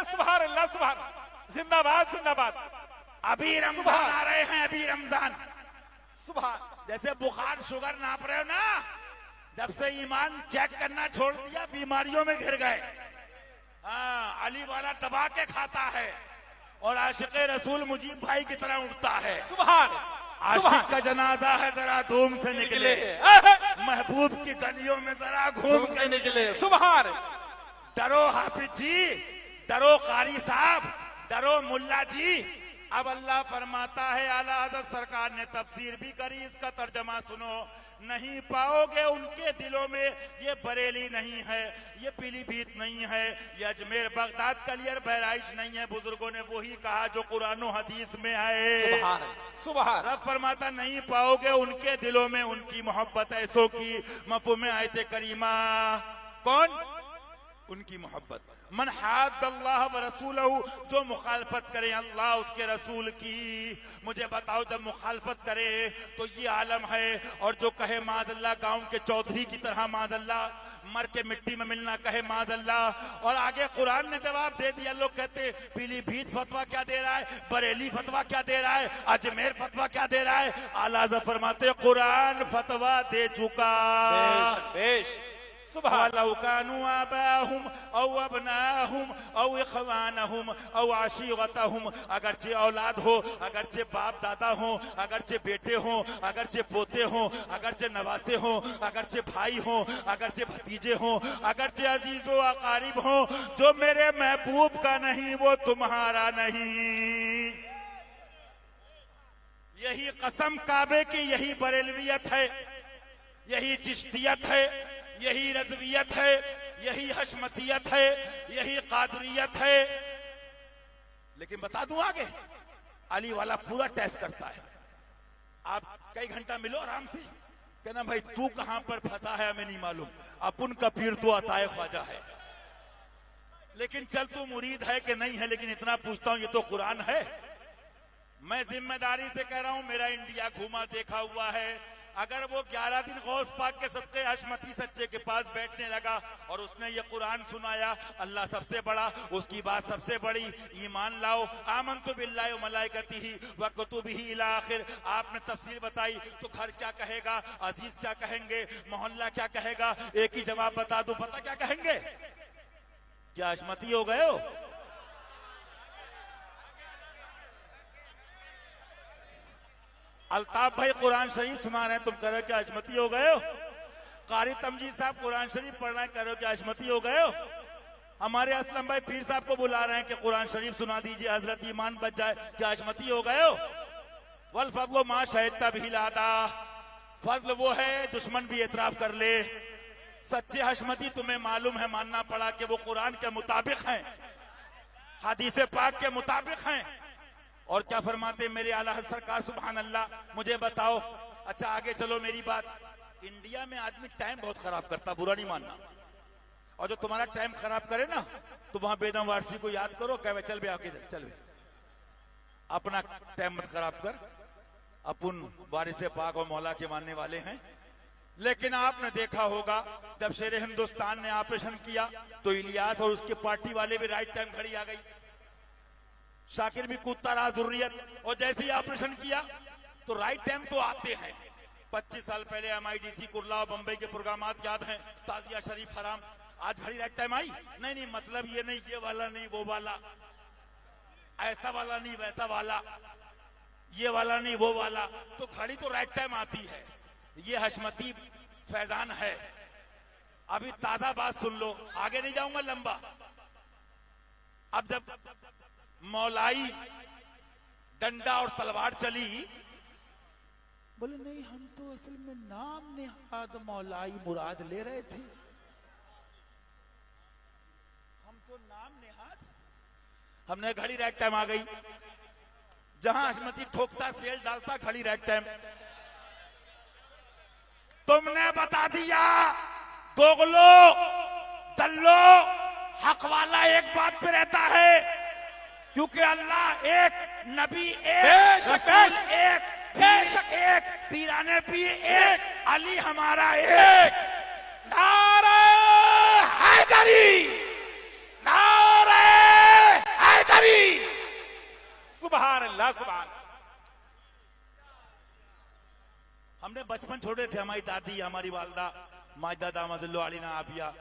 सुभान अल्लाह सुभान। जिंदाबाद जिंदाबाद। अभी रमजान आ रहे हैं, अभी रमजान। सुभान। जैसे बुखार शुगर नाप रहे हो ना, जब से ईमान चेक करना छोड़ दिया बीमारियों में घिर गए। हाँ, अली वाला दबा के खाता है और आशिक रसूल मुजीब भाई की तरह उठता है। सुभान। आशिक का जनाजा है, जरा धूम से निकले, महबूब की गलियों में जरा घूम के निकले। सुभान। डरो हाफिज जी, डरो कारी साहब, डरो मुल्ला जी। अब अल्लाह फरमाता है, आला हज़रत सरकार ने तफसीर भी करी, इसका तर्जमा सुनो। नहीं पाओगे उनके दिलों में, ये बरेली नहीं है, ये पीलीभीत नहीं है, ये अजमेर बगदाद कलियर बहराइच नहीं है। बुजुर्गों ने वही कहा जो कुरान और हदीस में है। सुभान। रब फरमाता नहीं पाओगे उनके दिलों में उनकी मोहब्बत ऐसों की। मफ़हूम आयत करीमा कौन? उनकी मोहब्बत। मन हाद्दल्लाह व रसूलहू, जो मुखालफत करे अल्लाह उसके रसूल की। मुझे बताओ, जब मुखालफत करे तो ये आलम है, और जो कहे माज़ल्लाह गांव के चौधरी की तरह माज़ल्लाह, मर के मिट्टी में मिलना कहे माज़ल्लाह। और आगे कुरान ने जवाब दे दिया। लोग कहते पीलीभीत फतवा क्या दे रहा है, बरेली फतवा क्या दे रहा है, अजमेर फतवा क्या दे रहा है। आला हज़रत फरमाते कुरान फतवा दे चुका। बेश वलौकानु आबाहुम औ अबनाहुम औ इख्वानहुम औ आशीरतहुम, अगरचे औलाद हो, अगरचे बाप दादा हो, अगरचे बेटे हो, अगरचे पोते हो, अगरचे नवासे हो, अगरचे भाई हो, अगरचे भतीजे हो, अगरचे अजीजो अकारिब हो, जो मेरे महबूब का नहीं वो तुम्हारा नहीं। यही कसम काबे की, यही बरेलवियत है, यही चिश्तियत है, यही रज़वियत है, यही हशमतियत है, यही कादरियत है। लेकिन बता दूं आगे, अली वाला पूरा टेस्ट करता है। आप कई घंटा मिलो आराम से, कहना भाई तू कहां पर फंसा है हमें नहीं मालूम, अपन का पीर तो अताए ख्वाजा है। लेकिन चल तू मुरीद है कि नहीं है, लेकिन इतना पूछता हूं, ये तो कुरान है। मैं जिम्मेदारी से कह रहा हूं, मेरा इंडिया घूमा देखा हुआ है। अगर वो 11 दिन गौस पाक के सदके हशमती सच्चे के पास बैठने लगा और उसने ये कुरान सुनाया, अल्लाह सबसे बड़ा, उसकी बात सबसे बड़ी, ईमान लाओ, आमनतु बिल्लाहि व मलाइकतिही व कुतुबिही इला आखिर। आपने तफसीर बताई तो घर क्या कहेगा, अजीज क्या कहेंगे, मोहल्ला क्या कहेगा। एक ही जवाब बता दूं, पता क्या कहेंगे? क्या हशमती हो गए हो? अल्ताफ भाई कुरान शरीफ सुना रहे हैं, तुम कह रहे हो क्या हशमती हो गए हो? कारी तमजीद साहब कुरान शरीफ पढ़ रहे हैं, कह रहे हो क्या हशमती हो गए हो? हमारे असलम भाई पीर साहब को बुला रहे हैं कि कुरान शरीफ सुना दीजिए, हजरत ईमान बच जाए, क्या हशमती हो गए हो? वल फज़्लु मा शहिदता बिही लादा, फजल वो है दुश्मन भी एतराफ कर ले। सच्चे हशमती तुम्हें मालूम है, मानना पड़ा कि वो कुरान के मुताबिक हैं, हदीस पाक के मुताबिक हैं। और क्या फरमाते मेरे आला सरकार, सुभान अल्लाह। मुझे बताओ, अच्छा आगे चलो, मेरी बात। इंडिया में आदमी टाइम बहुत खराब करता, बुरा नहीं मानना। और जो तुम्हारा टाइम खराब करे ना, तो वहां बेदम वारसी को याद करो, कहे चल बे आके चल बे, अपना टाइम मत खराब कर, अपन वारिस पाक और मौला के मानने वाले हैं। लेकिन आपने देखा होगा, जब शेर हिंदुस्तान ने ऑपरेशन किया तो इलियास और उसके पार्टी वाले भी राइट टाइम खड़ी आ गई, शाकिर भी कूदता रहा जुर्रियत, और जैसे ही ऑपरेशन किया तो राइट टाइम तो आते हैं। 25 साल पहले MIDC कुर्ला और बंबई के प्रोग्रामात याद हैं, ताजिया शरीफ हराम, आज घड़ी राइट टाइम आई? नहीं, मतलब ये नहीं, ये वाला नहीं, वो वाला, ऐसा वाला नहीं, वैसा वाला, ये वाला नहीं, वो वाला, तो घड़ी तो राइट टाइम आती है। ये हशमती फैजान है। अभी ताजा बात सुन लो, आगे नहीं जाऊंगा लंबा। अब जब मौलाई डंडा और तलवार चली, बोले नहीं हम तो असल में नाम नेहाद मौलाई मुराद ले रहे थे, हम तो नाम नेहाद। हमने घड़ी राइट टाइम आ गई, जहां हशमती ठोकता सेल डालता घड़ी राइट टाइम। तुमने बता दिया दोगलो दल्लो, हक वाला एक बात पे रहता है, क्योंकि अल्लाह एक, नबी एक, रसूल एक, एक, पीराने पीर एक, अली हमारा एक। नारे हैदरी, नारे हैदरी, या सुभान। हमने बचपन छोड़े थे, हमारी दादी, हमारी वालदा माजदा दामजुल्लो अलीना आफिया,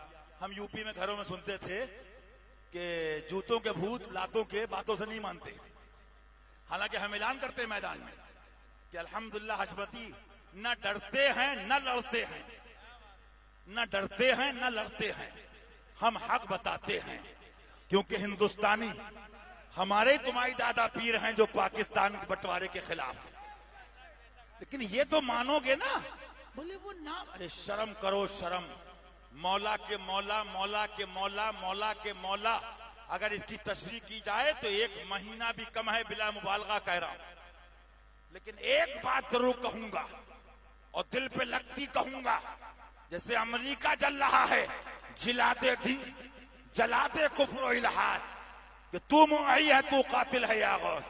हम यूपी में घरों में सुनते थे कि जूतों के भूत लातों के बातों से नहीं मानते। हालांकि हम ऐलान करते हैं मैदान में कि अल्हम्दुलिल्लाह हशमती न डरते हैं न लड़ते हैं, न डरते हैं न लड़ते हैं, हम हक बताते हैं। क्योंकि हिंदुस्तानी हमारे तुम्हारी दादा पीर हैं जो पाकिस्तान के बंटवारे के खिलाफ। लेकिन ये तो मानोगे ना? बोले वो नाम, अरे शर्म करो शर्म। मौला के मौला, मौला के मौला, मौला के मौला, अगर इसकी तशरीह की जाए तो 1 महीना भी कम है, बिला मुबालगा कह रहा हूं। लेकिन एक बात जरूर कहूंगा और दिल पे लगती कहूंगा, जैसे अमेरिका जल रहा है, जिला दे दी, जला दे कुफ्र इल्हाद, कि तू मुआई है, तू कातिल है या गौस।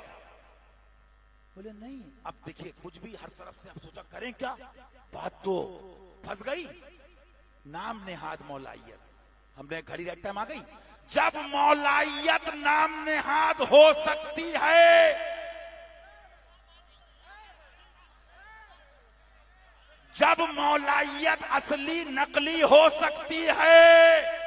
बोले नहीं, अब देखिए कुछ भी हर तरफ से आप सोचा करें क्या, बात तो फंस गई। नाम नेहाद मौलाइयत, हमने घड़ी राइट टाइम आ गई। जब मौलाइयत नाम नेहाद हो सकती है, जब मौलाइयत असली नकली हो सकती है,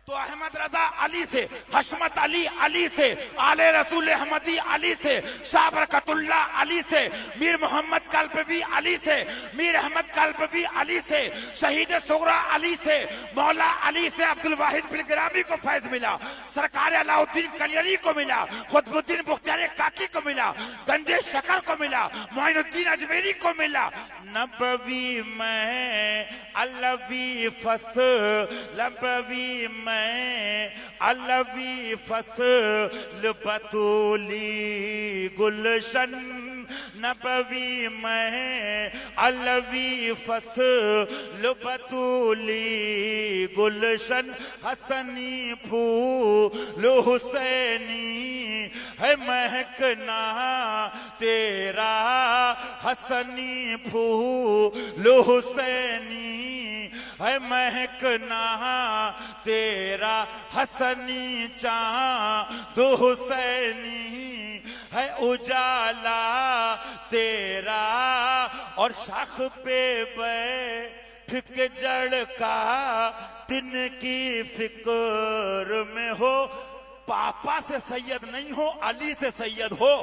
तो अहमद रजा अली से, हशमत अली अली से, आले रसूल अहमदी अली से, शाह बरकतुल्लाह अली से, मीर मोहम्मद कल्पवी अली से, मीर अहमद कल्पवी अली से, शहीद सुगरा अली से, मौला अली से अब्दुल वाहिद बिन गिरामी को फैज मिला, सरकार अलाउद्दीन कलियरी को मिला, खुतबुद्दीन बुख्तियार काकी को मिला, गंजे शकर को मिला, मोइनुद्दीन अजमेरी को मिला। नबवी में अलवी फस, नबवी में अलवी फसल बतूली गुलशन, नबवी में अलवी फसल बतूली गुलशन, हसनी फूल हुसैनी है महकना तेरा, हसनी फूल हुसैनी है महकना तेरा, हसनी चाँद हुसैनी है उजाला तेरा, और शाख पे बैठ के जड़ का दिन की फिक्र में हो, पापा से सैयद नहीं हो, अली से सैयद हो,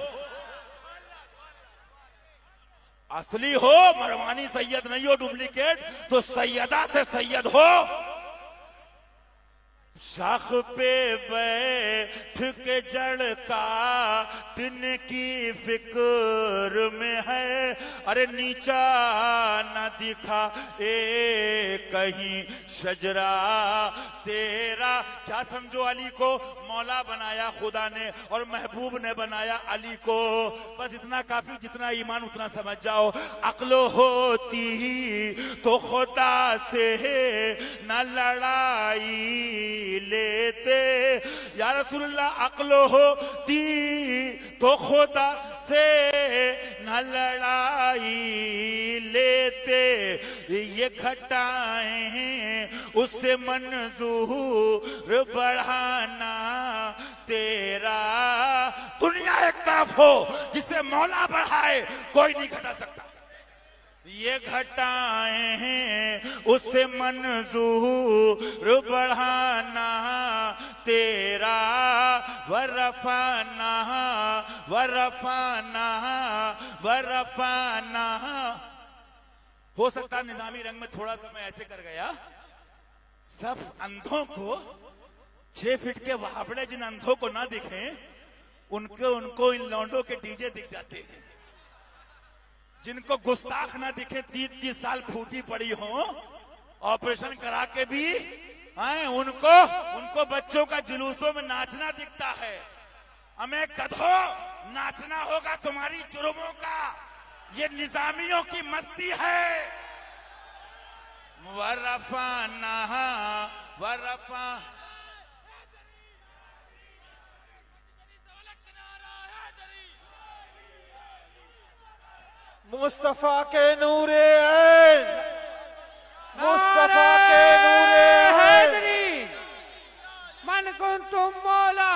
असली हो, मरवानी सैयद नहीं हो डुप्लीकेट, तो सैयदा से सैयद हो। शाख पे बैठ के जड़ का दिन की फिक्र में है, अरे नीचा न दिखा कहीं शजरा तेरा। क्या समझो, अली को मौला बनाया खुदा ने और महबूब ने बनाया अली को, बस इतना काफी, जितना ईमान उतना समझ जाओ। अक्लो होती तो खुदा से न लड़ाई लेते, या रसूलुल्लाह अक्लो होती तो खुदा से न लड़ाई लेते, ये घटाएं उससे मंजूर बढ़ाना तेरा। दुनिया एक तरफ हो जिसे मौला बढ़ाए, कोई नहीं घटा सकता, ये घटाएं हैं उससे मंजूर बढ़ाना तेरा, वरफाना वरफाना वरफाना। हो सकता निजामी रंग में थोड़ा सा मैं ऐसे कर गया, सब अंधों को 6 फीट के वहाबड़े जिन अंधों को ना दिखे, उनको इन लौंडों के डीजे दिख जाते हैं। जिनको गुस्ताख ना दिखे, 30-30 साल फूटी पड़ी हो, ऑपरेशन करा के भी आए, उनको बच्चों का जुलूसों में नाचना दिखता है। हमें गधों नाचना होगा तुम्हारी जुर्मों का, ये निजामियों की मस्ती है। वरफाना वरफा मुस्तफा के नूरे ऐन, मुस्तफा के नूरे हैदरी, मन कुंतुम मौला,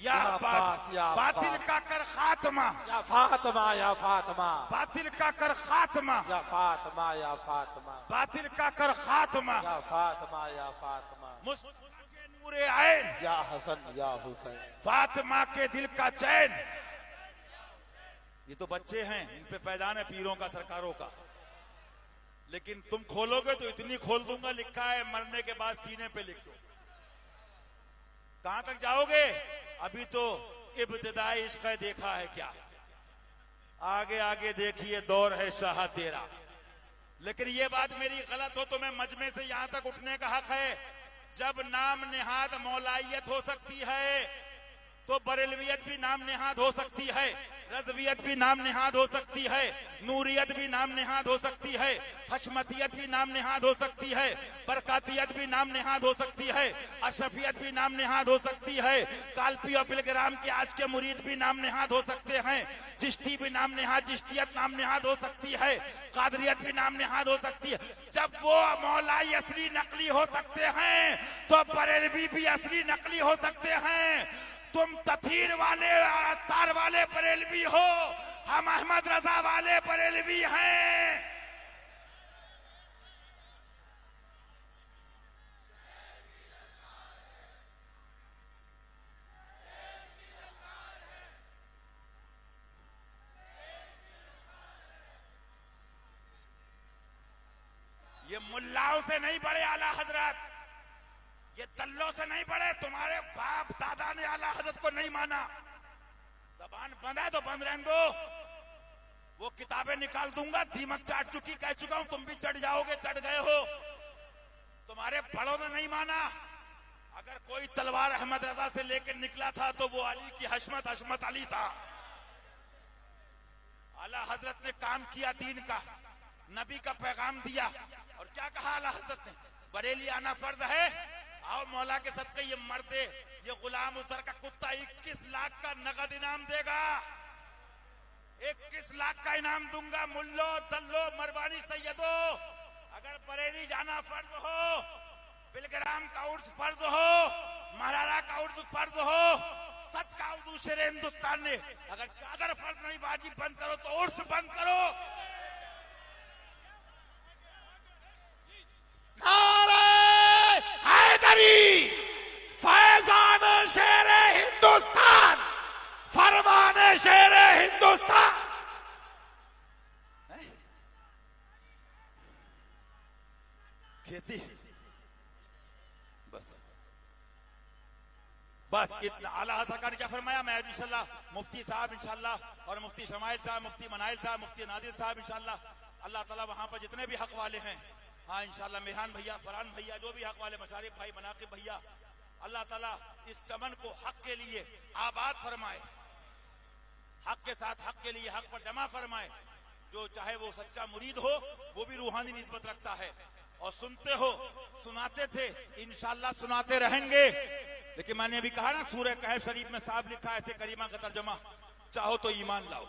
या अब्बास, बातिल का कर खात्मा, या फातिमा, या फातिमा, बातिल का कर खात्मा, या फातिमा, या फातिमा, बातिल का कर खात्मा, या फातिमा, या फातिमा, मुस्तफा के नूरे ऐन, या हसन, या हुसैन, फातिमा के दिल का चैन। ये तो बच्चे हैं, इन पे पैदान है पीरों का, सरकारों का, लेकिन तुम खोलोगे तो इतनी खोल दूंगा, लिखा है मरने के बाद सीने पे लिख दो। कहां तक जाओगे? अभी तो इब्तिदाई इश्क देखा है क्या, आगे आगे देखिए दौर है शाह तेरा। लेकिन ये बात मेरी गलत हो तो मैं मजमे से यहां तक उठने का हक है। जब नाम निहाद मौलाइयत हो सकती है तो बरेलवियत भी नाम निहाद हो सकती है, रज़वियत भी नाम निहाद हो सकती है, नूरियत भी नाम निहाद हो सकती है, हशमतियत भी नाम निहाद हो सकती है, बरकातियत भी नाम निहाद हो सकती है, अशरफियत भी नाम निहाद हो सकती है, कालपी और पिलग्राम के आज के मुरीद भी नाम निहाद हो सकते हैं, चिश्ती भी नाम निहाद, चिश्तियत नाम निहाद हो सकती है, कादरियत भी नाम निहाद हो सकती है। जब वो मौलाई असली नकली हो सकते हैं तो बरेलवी भी असली नकली हो सकते हैं। तुम तथीर वाले तार वाले बरेलवी हो, हम अहमद रजा वाले बरेलवी हैं। ये मुल्लाओं से नहीं बड़े आला हजरत, ये दल्लों से नहीं पढ़े, तुम्हारे बाप दादा ने आला हजरत को नहीं माना। जबान बंद है तो बंद रहने दो, वो किताबें निकाल दूंगा, दीमक चाट चुकी, कह चुका हूं, तुम भी चढ़ जाओगे, चढ़ गए हो। तुम्हारे बड़ों ने नहीं माना। अगर कोई तलवार अहमद रजा से लेकर निकला था तो वो अली की हशमत अली था। आला हजरत ने काम किया दीन का, नबी का पैगाम दिया, और क्या कहा आला हजरत ने? बरेली आना फर्ज है, आओ मौला के सदके ये मर्दे, ये गुलाम उधर का कुत्ता 21 लाख का नगद इनाम देगा, 21 लाख का इनाम दूंगा। मुल्लो दल्लो मरवानी सैयदो, अगर बरेली जाना फर्ज हो, पिलग्राम का उर्स फर्ज हो, महारारा का उर्स फर्ज हो, सच का उर्स शेर हिंदुस्तान ने, अगर चादर फर्ज नहीं वाजिब बंद करो तो उर्स बंद करो। फैजान शेर हिंदुस्तान, फरमान शेर हिंदुस्तान। खेती बस इतना। आला सरकार ने क्या फरमाया? मैं इंशाल्लाह मुफ्ती साहब इंशाल्लाह, और मुफ्ती शमाइल साहब, मुफ्ती मनाइल साहब, मुफ्ती नादिर साहब इंशाल्लाह, अल्लाह ताला वहां पर जितने भी हक वाले हैं, हाँ इंशाल्लाह, मेहरान भैया, फरहान भैया, जो भी हक वाले, मशारिफ भाई, मनाकिब भैया, अल्लाह ताला इस चमन को हक के लिए आबाद फरमाए, हक के साथ हक के लिए हक पर जमा फरमाए। जो चाहे वो सच्चा मुरीद हो, वो भी रूहानी निस्बत रखता है, और सुनते हो, सुनाते थे, इंशाल्लाह सुनाते रहेंगे। लेकिन मैंने अभी कहा ना, सूरह कहफ शरीफ में साफ लिखा है, करीमा का तर्जुमा, चाहो तो ईमान लाओ,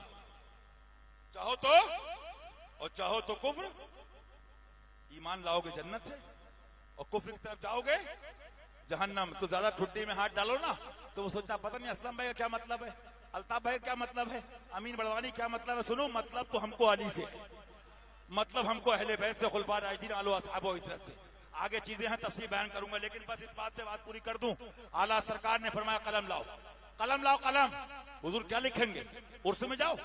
चाहो तो, और चाहो तो कुफ्र। ईमान लाओगे जन्नत है, और कुफ्र की तरफ जाओगे जहन्नम। तो ज्यादा ठुड्डी में हाथ डालो ना तो वो सोचता पता नहीं असलम भाई का क्या मतलब है, अल्ताफ भाई का क्या मतलब है, अमीन बड़वानी क्या मतलब है। सुनो, मतलब तो हमको अली से, मतलब हमको अहले बैत से, खुलफा राशिदीन आलो असहाबो इतरत से। आगे चीजें हैं, तफसील बयान करूंगा, लेकिन बस इस बात पे बात पूरी कर दूं। आला सरकार ने फरमाया कलम लाओ, कलम लाओ, कलम। हुजूर क्या लिखेंगे? उर्स में जाओ,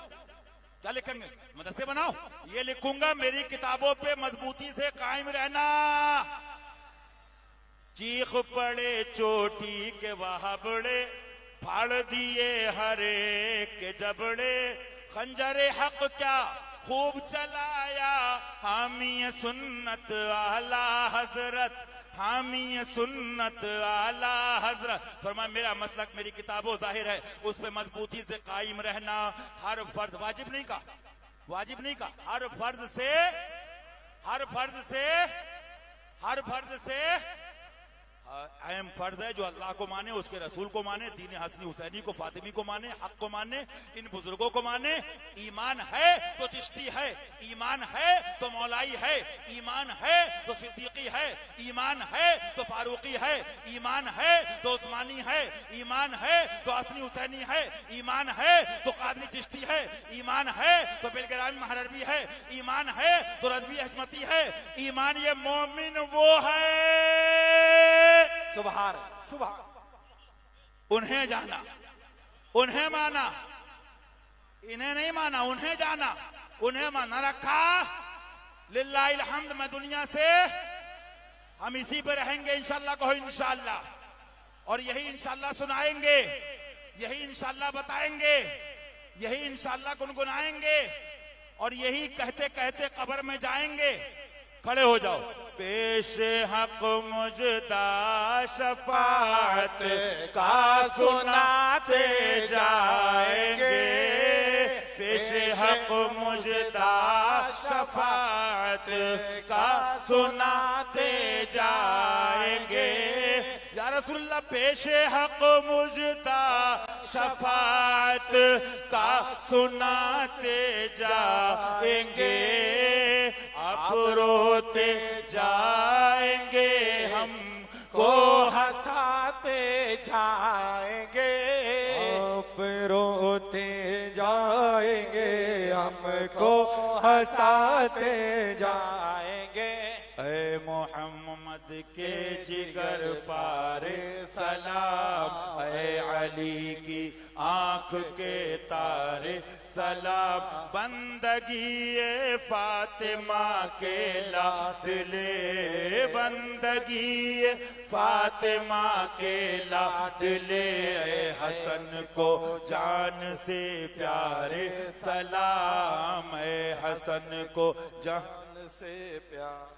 क्या लिखेंगे? मदरसे बनाओ। ये लिखूंगा, मेरी किताबों पे मजबूती से कायम रहना। चीख पड़े चोटी के वहाबड़े, फाड़ दिए हरे के जबड़े, खंजरे हक क्या खूब चलाया, हामी सुन्नत आला हजरत, हामी सुन्नत आला हजरत। फरमाया मेरा मसलक, मेरी किताबों जाहिर है, उस पे मजबूती से कायम रहना। हर फर्ज, वाजिब नहीं का, वाजिब नहीं का, हर फर्ज से, हर फर्ज से, हर फर्ज से, अहम फर्ज है जो अल्लाह को माने, उसके रसूल को माने, दीन हसनी हुसैनी को, फातिमी को माने, हक को माने, इन बुजुर्गों को माने। ईमान है तो चिश्ती है, ईमान है तो मौलाई है, ईमान है तो सिद्दीकी है, ईमान है तो फारूकी है, ईमान है तो उस्मानी है, ईमान है तो हसनी हुसैनी है, ईमान है तो कादरी चिश्ती है, ईमान है तो बिलग्रामी महरबी है, ईमान है तो रज़वी हशमती है। ईमान ये मोमिन वो है सुभान सुभान, उन्हें जाना, उन्हें माना, इन्हें नहीं माना, उन्हें जाना, उन्हें माना रखा। लिल्लाहिल हम्द। मैं दुनिया से हम इसी पे रहेंगे इंशाअल्लाह, कहो इंशाअल्लाह, और यही इंशाअल्लाह सुनाएंगे, यही इंशाअल्लाह बताएंगे, यही इंशाअल्लाह गुनगुनाएंगे, और यही कहते कहते कब्र में जाएंगे। खड़े हो जाओ। पेश हक मुजदा शफाअत का सुनाते जाएंगे, पेश हक मुजदा शफाअत का सुनाते जाएंगे। या रसूलल्लाह पेश हक मुजदा शफाअत का सुनाते जाएंगे, अब रोते जाएंगे हमको हंसाते जाएंगे, आप रोते जाएंगे हमको हंसाते जाएंगे। ऐ मोहम्मद के जिगर पारे सलाम, ऐ अली की आंख के तारे सलाम, बंदगी फातिमा के लाडले, बंदगी फातिमा के लाडले, हसन को जान से प्यारे सलाम, हसन को जान से प्यार।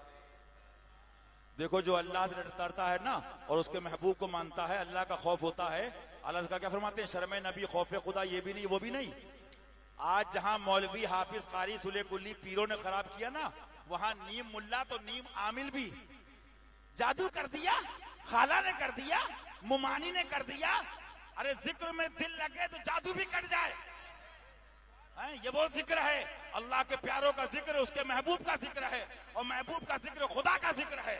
देखो जो अल्लाह से डरता है ना और उसके महबूब को मानता है, अल्लाह का खौफ होता है। अल्लाह का क्या फरमाते हैं, शर्म नबी खौफ खुदा, ये भी नहीं वो भी नहीं। आज जहां मौलवी हाफिज कारी सुले कुल्ली पीरों ने खराब किया ना, वहां नीम मुल्ला तो नीम आमिल भी जादू कर दिया, खाला ने कर दिया, मुमानी ने कर दिया। अरे जिक्र में दिल लगे तो जादू भी कट जाए। ये वो जिक्र है, अल्लाह के प्यारों का जिक्र, उसके महबूब का जिक्र है, और महबूब का जिक्र खुदा का जिक्र है।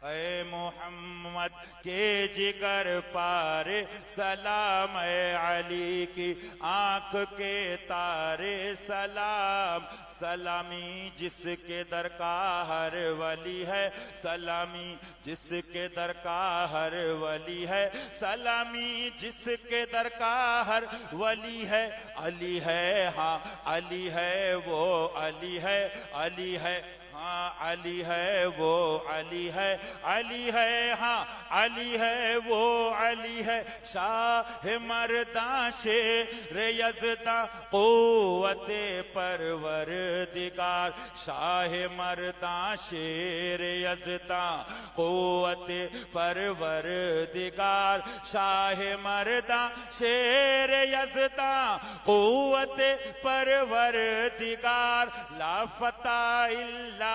ऐ मोहम्मद के जिगर पारे सलाम, ऐ अली की आंख के तारे सलाम, सलामी जिसके दर का हर वली है, सलामी जिसके दर का हर वली है, सलामी जिसके दर का हर वली है। अली है, हाँ अली है, वो अली है, अली है, हाँ अली है, वो अली है, अली है, हाँ अली है, वो अली है। शाह मर्दा शेर यज़दा क़ुव्वते परवरदिगार, शाह मर्दा शेर यज़दा क़ुव्वते परवरदिगार, शाह मर्दा शेर यज़दा क़ुव्वते परवरदिगार। ला फता इल्ला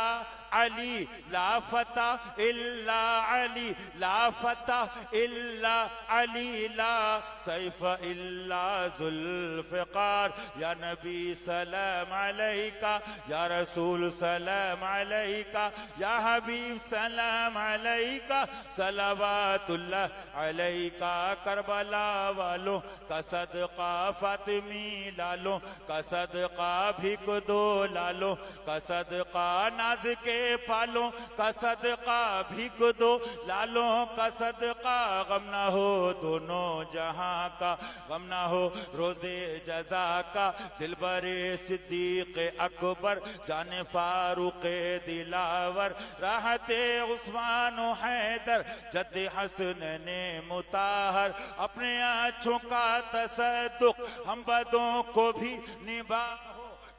अली, ला फता इल्ला अली, ला फता इल्ला अली, ला सैफ इल्ला जुल्फ़िकार। या नबी सलाम अलैका, या रसूल सलाम अलैका, या हबीब सलाम अलैका, सलावतुल्लाह अलैका। करबला वालों का सदका, फातिमी लालों का सदका, भिक दो लालों का सदका, नाज के पालों का सदका, भिक दो लालों का सदका। गम ना हो दोनों जहां का, गम ना हो रोजे जजा का। दिलबरे सिद्दीक अकबर, जाने फारूक दिलावर, राहते उस्मान हैदर, जद्द हसन ने मुताहर। अपने आँचों का तसद्दुक हम बदों को भी निभा,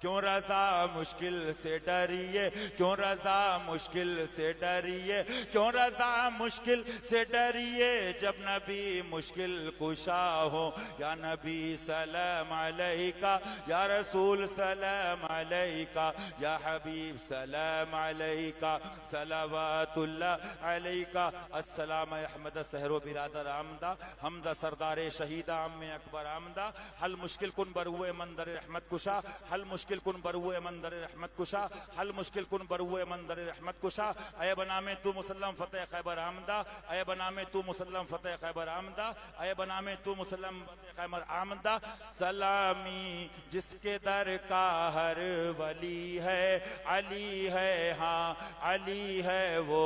क्यों रजा मुश्किल से डरिए, क्यों रजा मुश्किल से डरिए, क्यों रजा मुश्किल से डरिए, जब नबी मुश्किल कुशा हो। या नबी सलाम अलैका, या रसूल सलाम अलैका, या हबीब सलाम अलैका, सलावतुल्लाह अलैका। अस्सलाम अहमद सहरो बिरादर आमदा, हमजा सरदार शहीदा अम्मे अकबर आमदा। हल मुश्किल कुन बरुए मंदर रहमत कुशा, हल मुश्किल कुन बरुए मंदर रहमत कुशा, हल मुश्किल कुन बरुए मंदर रहमत कुशा। अय बना में तू मुसल्लम फतेह खैबर आमदा, अय बना में तू मुसल्लम फतेह खैबर आमदा, अय बना में तू मुसल्लम फतेह खैबर आमदा। सलामी जिसके दर का हर वली है, अली है, हाँ अली है, वो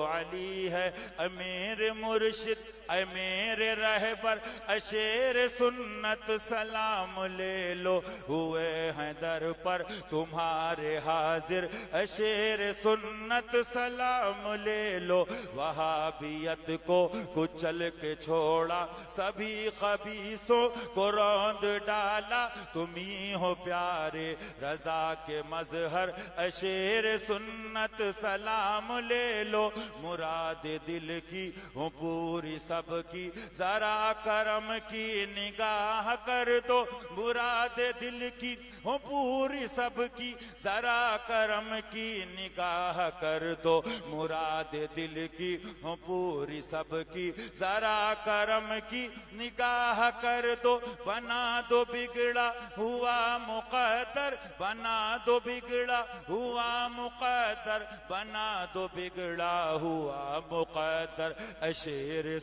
अली है। अमीर मुर्शिद अमीर रहबर अशेर सुन्नत, सलाम ले लो हुए हैं दर पर तुम्हारे हाजिर। अशेर सुन्नत सलाम ले लो, वहाबियत को कुचल के छोड़ा, सभी खबीसों को रौंद डाला। तुम्ही हो प्यारे रजा के मजहर, अशेर सुन्नत सलाम ले लो। मुराद दिल की हो पूरी सबकी, जरा करम की निगाह कर दो। मुराद दिल की हो पूरी सबकी, जरा करम की निगाह कर दो। मुराद दिल की हो पूरी सबकी, जरा करम की निगाह कर दो। बना दो बिगड़ा हुआ मुकद्दर, बना दो बिगड़ा हुआ मुकद्दर, बना दो बिगड़ा हुआ मुकद्दर। अशेर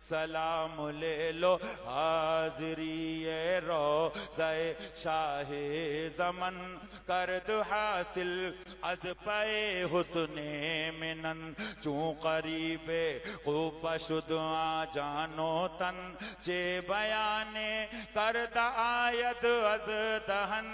सलाम ले लो, हाजिरी रोज़े शाहे ज़मन कर दो हासिल, अज पे हुस्ने मिनन चूं करीबे खूब शुदआ जानो तन। चे बयाने कर द आयत अज दहन,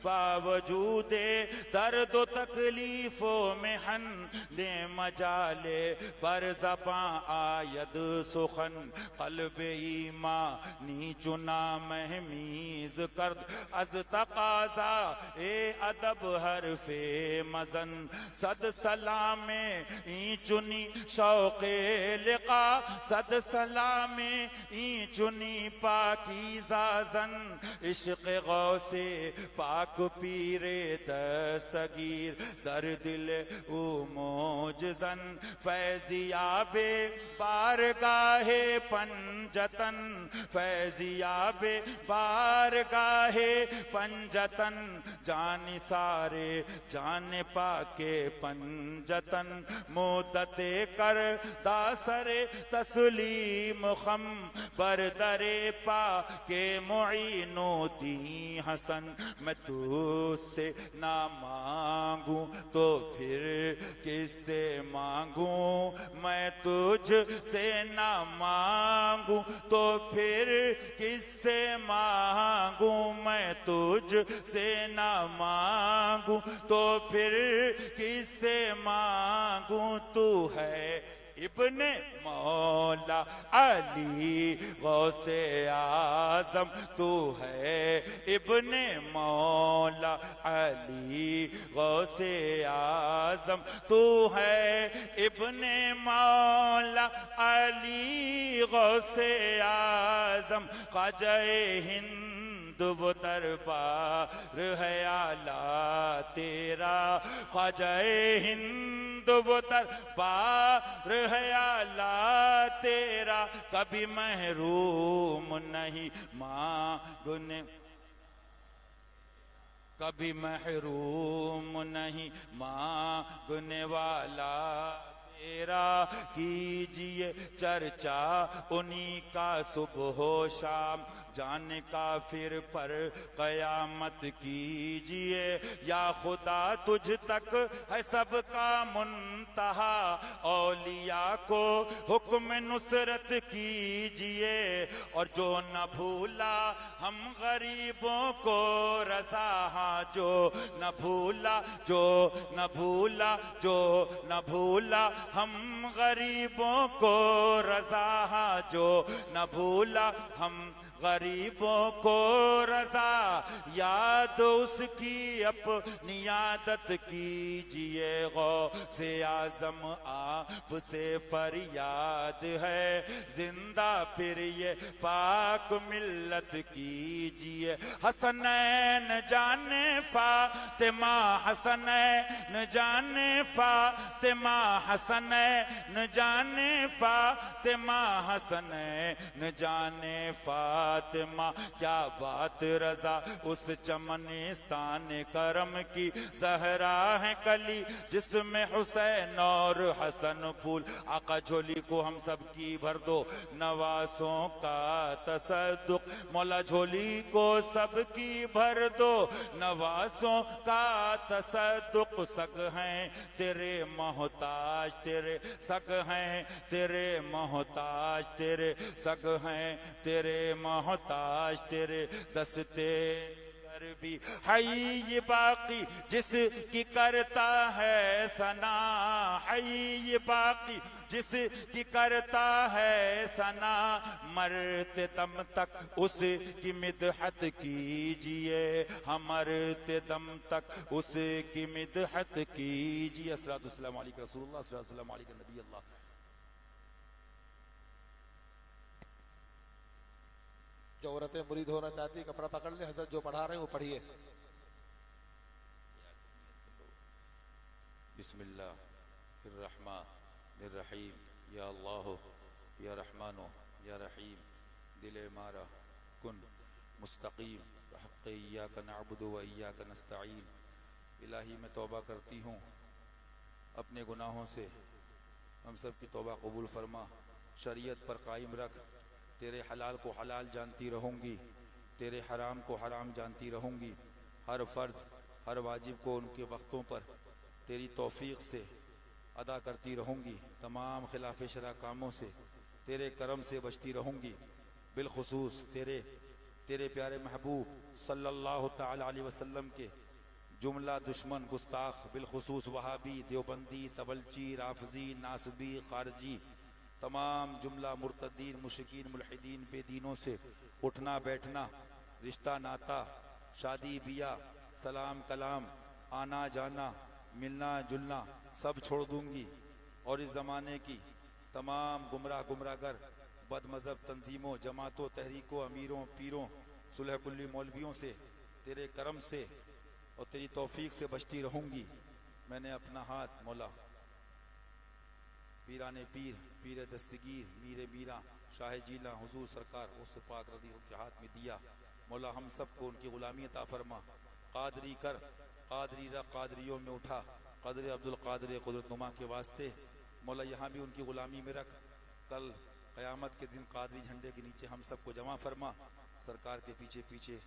बावजूदे दर्द तकलीफों में हन। ने मजाले पर ज़बां आयद सुखन, कल्बे ईमा नी चुना महमीज कर। अज तकाजा ए अदब हरफे मजन, सद सलामे ई चुनी शौके लिका। सद सलामे ई चुनी पाकीज़ा जन, इश्क़ गौसे पाक पीरे दस्तगीर। दर दिल ओ मोजजन फैज़ियाबे बारगाहे पंजतन, फैज़ियाबे बारगाहे पंजतन। जानी सारे जाने पाके पंजतन, मुद्दते कर दासरे तस्लीम खम। बरदरे पा के मुईनोती हसन, मैं तुझसे ना मांगू तो फिर किससे मांगू। मैं तुझ से ना मांगू तो फिर किससे मांगू। मैं तुझ से ना मांगू तो फिर किससे मांगू। तू है इब्ने मौला अली गौसे आजम, तू है इब्ने मौला अली गौसे आजम। तू है इब्ने मौला अली गौसे आजम। ख्वाजा हिंद वो दरबार है आला तेरा, ख्वाजा हिंद वो दरबार है आला तेरा। कभी महरूम नहीं मांगने, कभी महरूम नहीं मांगने वाला तेरा। कीजिए चर्चा उन्हीं का सुबह शाम, जाने का फिर पर कयामत कीजिए। या खुदा तुझ तक है सबका मुंतहा, औलिया को हुक्म नुसरत कीजिए। और जो न भूला हम गरीबों को रज़ा, हाँ जो न भूला, जो न भूला, जो न भूला हम गरीबों को रज़ा, हाँ जो न भूला हम गरीबों को रजा याद उसकी अपनी आदत कीजिए। गौसे आजम आपसे फरियाद है, जिंदा फिर ये पाक मिल्लत कीजिए। हसनैन जाने फातिमा, हसनैन जाने फातिमा, हसनैन जाने फातिमा, हसनैन जाने फातिमा। क्या बात रजा उस चमनिस्तान करम की, जहरा है कली जिसमें हुसैन और हसन फूल। आका झोली को हम सब की भर दो नवासों का तसद्दुक, मौला झोली को सबकी भर दो नवासों का तसद्दुक। सग हैं तेरे मोहताज, तेरे सग हैं तेरे मोहताज, तेरे सग हैं तेरे मोहताज, तेरे दस्ते भी है ये बाकी जिसकी करता है सना, है ये बाकी जिसकी करता है सना। मरते दम तक उसकी मिदहत कीजिए, हम मरते दम तक उसकी मिदहत कीजिए। अस्सलातु वस्सलामु अलैका रसूलुल्लाह, अस्सलातु वस्सलामु अलैका नबी अल्लाह। जो औरतें मुरीद होना चाहती कपड़ा पकड़ ले, हजरत जो पढ़ा रहे हैं वो पढ़िए। बिस्मिल्लाहिर्रहमानिर्रहीम। या अल्लाह या रहमानो या रहीम, दिले मारा कुन मुस्तकीम, हक़ इय्याका नअबुदु व इय्याका नस्तईन। इलाही मैं तौबा करती हूँ अपने गुनाहों से, हम सब की तौबा कबूल फरमा। शरीयत पर कायम रख, तेरे हलाल को हलाल जानती रहूँगी, तेरे हराम को हराम जानती रहूँगी। हर फ़र्ज़ हर वाजिब को उनके वक्तों पर तेरी तौफीक से अदा करती रहूँगी। तमाम खिलाफ शरा कामों से तेरे करम से बचती रहूँगी। बिलखुसूस तेरे प्यारे महबूब सल्लल्लाहु तआला अलैहि वसल्लम के जुमला दुश्मन गुस्ताख, बिलखुसूस वहाबी, देवबंदी, तबलची, राफजी, नासबी, खारजी, तमाम जुमला मुर्तदीन, मुशरिकीन, मुल्हिदीन, बेदीनों से उठना बैठना, रिश्ता नाता, शादी बिया, सलाम कलाम, आना जाना, मिलना जुलना सब छोड़ दूंगी। और इस ज़माने की तमाम गुमराहगर बदमज़हब तंजीमों, जमातों, तहरीकों, अमीरों, पीरों, सुलह कुल्ली मौलवियों से तेरे करम से और तेरी तौफीक से बचती रहूँगी। मैंने अपना हाथ मौला पीराने पीर, पीर दस्तगीर, मीरे मीरा, शाह जीला हुजूर सरकार उस पाक रदी के हाथ में दिया। मौला हम सबको उनकी गुलामी अता फरमा। कादरी कर, कादरी रख, कादरियों में उठा, क़द्र अब्दुल कादिर कुदरत नुमा के वास्ते। मौला यहाँ भी उनकी गुलामी में रख। कल क़यामत के दिन कादरी झंडे के नीचे हम सबको जमा फरमा। सरकार के पीछे पीछे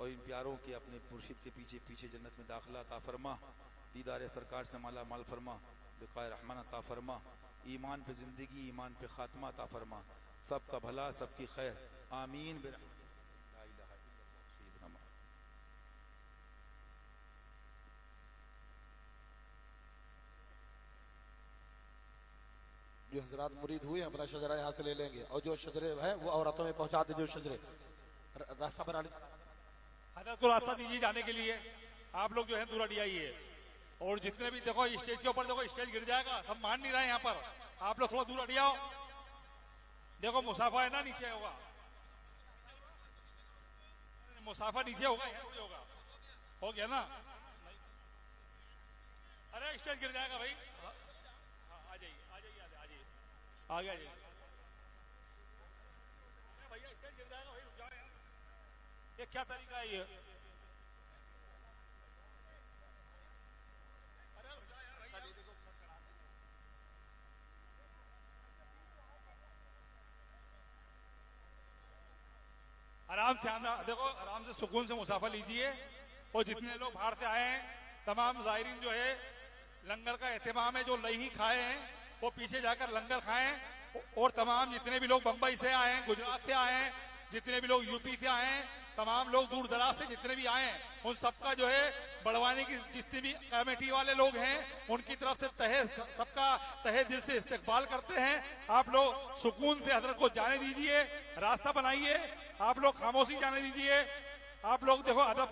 और इन प्यारों के अपने मुर्शिद के पीछे पीछे जन्नत में दाखिला अता फरमा। दीदार सरकार से माला माल फरमा। लिक़ाए रहमान अता फरमा। ईमान पे जिंदगी, ईमान पे खात्मा अता फरमा। सबका भला, सबकी खैर, आमीन। जो हजरात मुरीद हुए अपना शजरा यहाँ से ले लेंगे, और जो शजरे है वो औरतों में पहुंचा दे। जो शजरे रास्ता बना ली, हजरत को रास्ता दीजिए जाने के लिए। आप लोग जो है दूर हटिए आइए। और जितने भी देखो स्टेज के ऊपर देखो, स्टेज गिर जाएगा, सब मान नहीं रहे यहाँ पर। आप लोग थोड़ा दूर हट जाओ। देखो मुसाफा है ना, नीचे होगा, मुसाफा नीचे होगा, यहाँ थोड़ी होगा। हो गया ना? अरे स्टेज गिर जाएगा भाई। आ जाइए आ जाइए आ जाइए आगे आ जाइए भैया, स्टेज गिर जाएगा भाई, रुक जाओ यार। ये क्या तरीका है ये? अरे रुक जाओ यार भैया। आराम से आना, देखो आराम से सुकून से मुसाफा लीजिए। और जितने लोग बाहर से आए हैं, तमाम ज़ायरीन जो है, लंगर का एहतमाम है, जो नहीं खाए हैं वो पीछे जाकर लंगर खाएं। और तमाम जितने भी लोग बंबई से आए हैं, गुजरात से आए हैं, जितने भी लोग यूपी से आए हैं, तमाम लोग दूर दराज से जितने भी आए हैं उन सबका जो है बढ़वाने की जितनी भी कमेटी वाले लोग हैं उनकी तरफ से सबका तहे दिल से इस्तकबाल करते हैं। आप लोग सुकून से हजरत को जाने दीजिए, रास्ता बनाइए, आप लोग खामोशी जाने दीजिए। आप लोग देखो अदब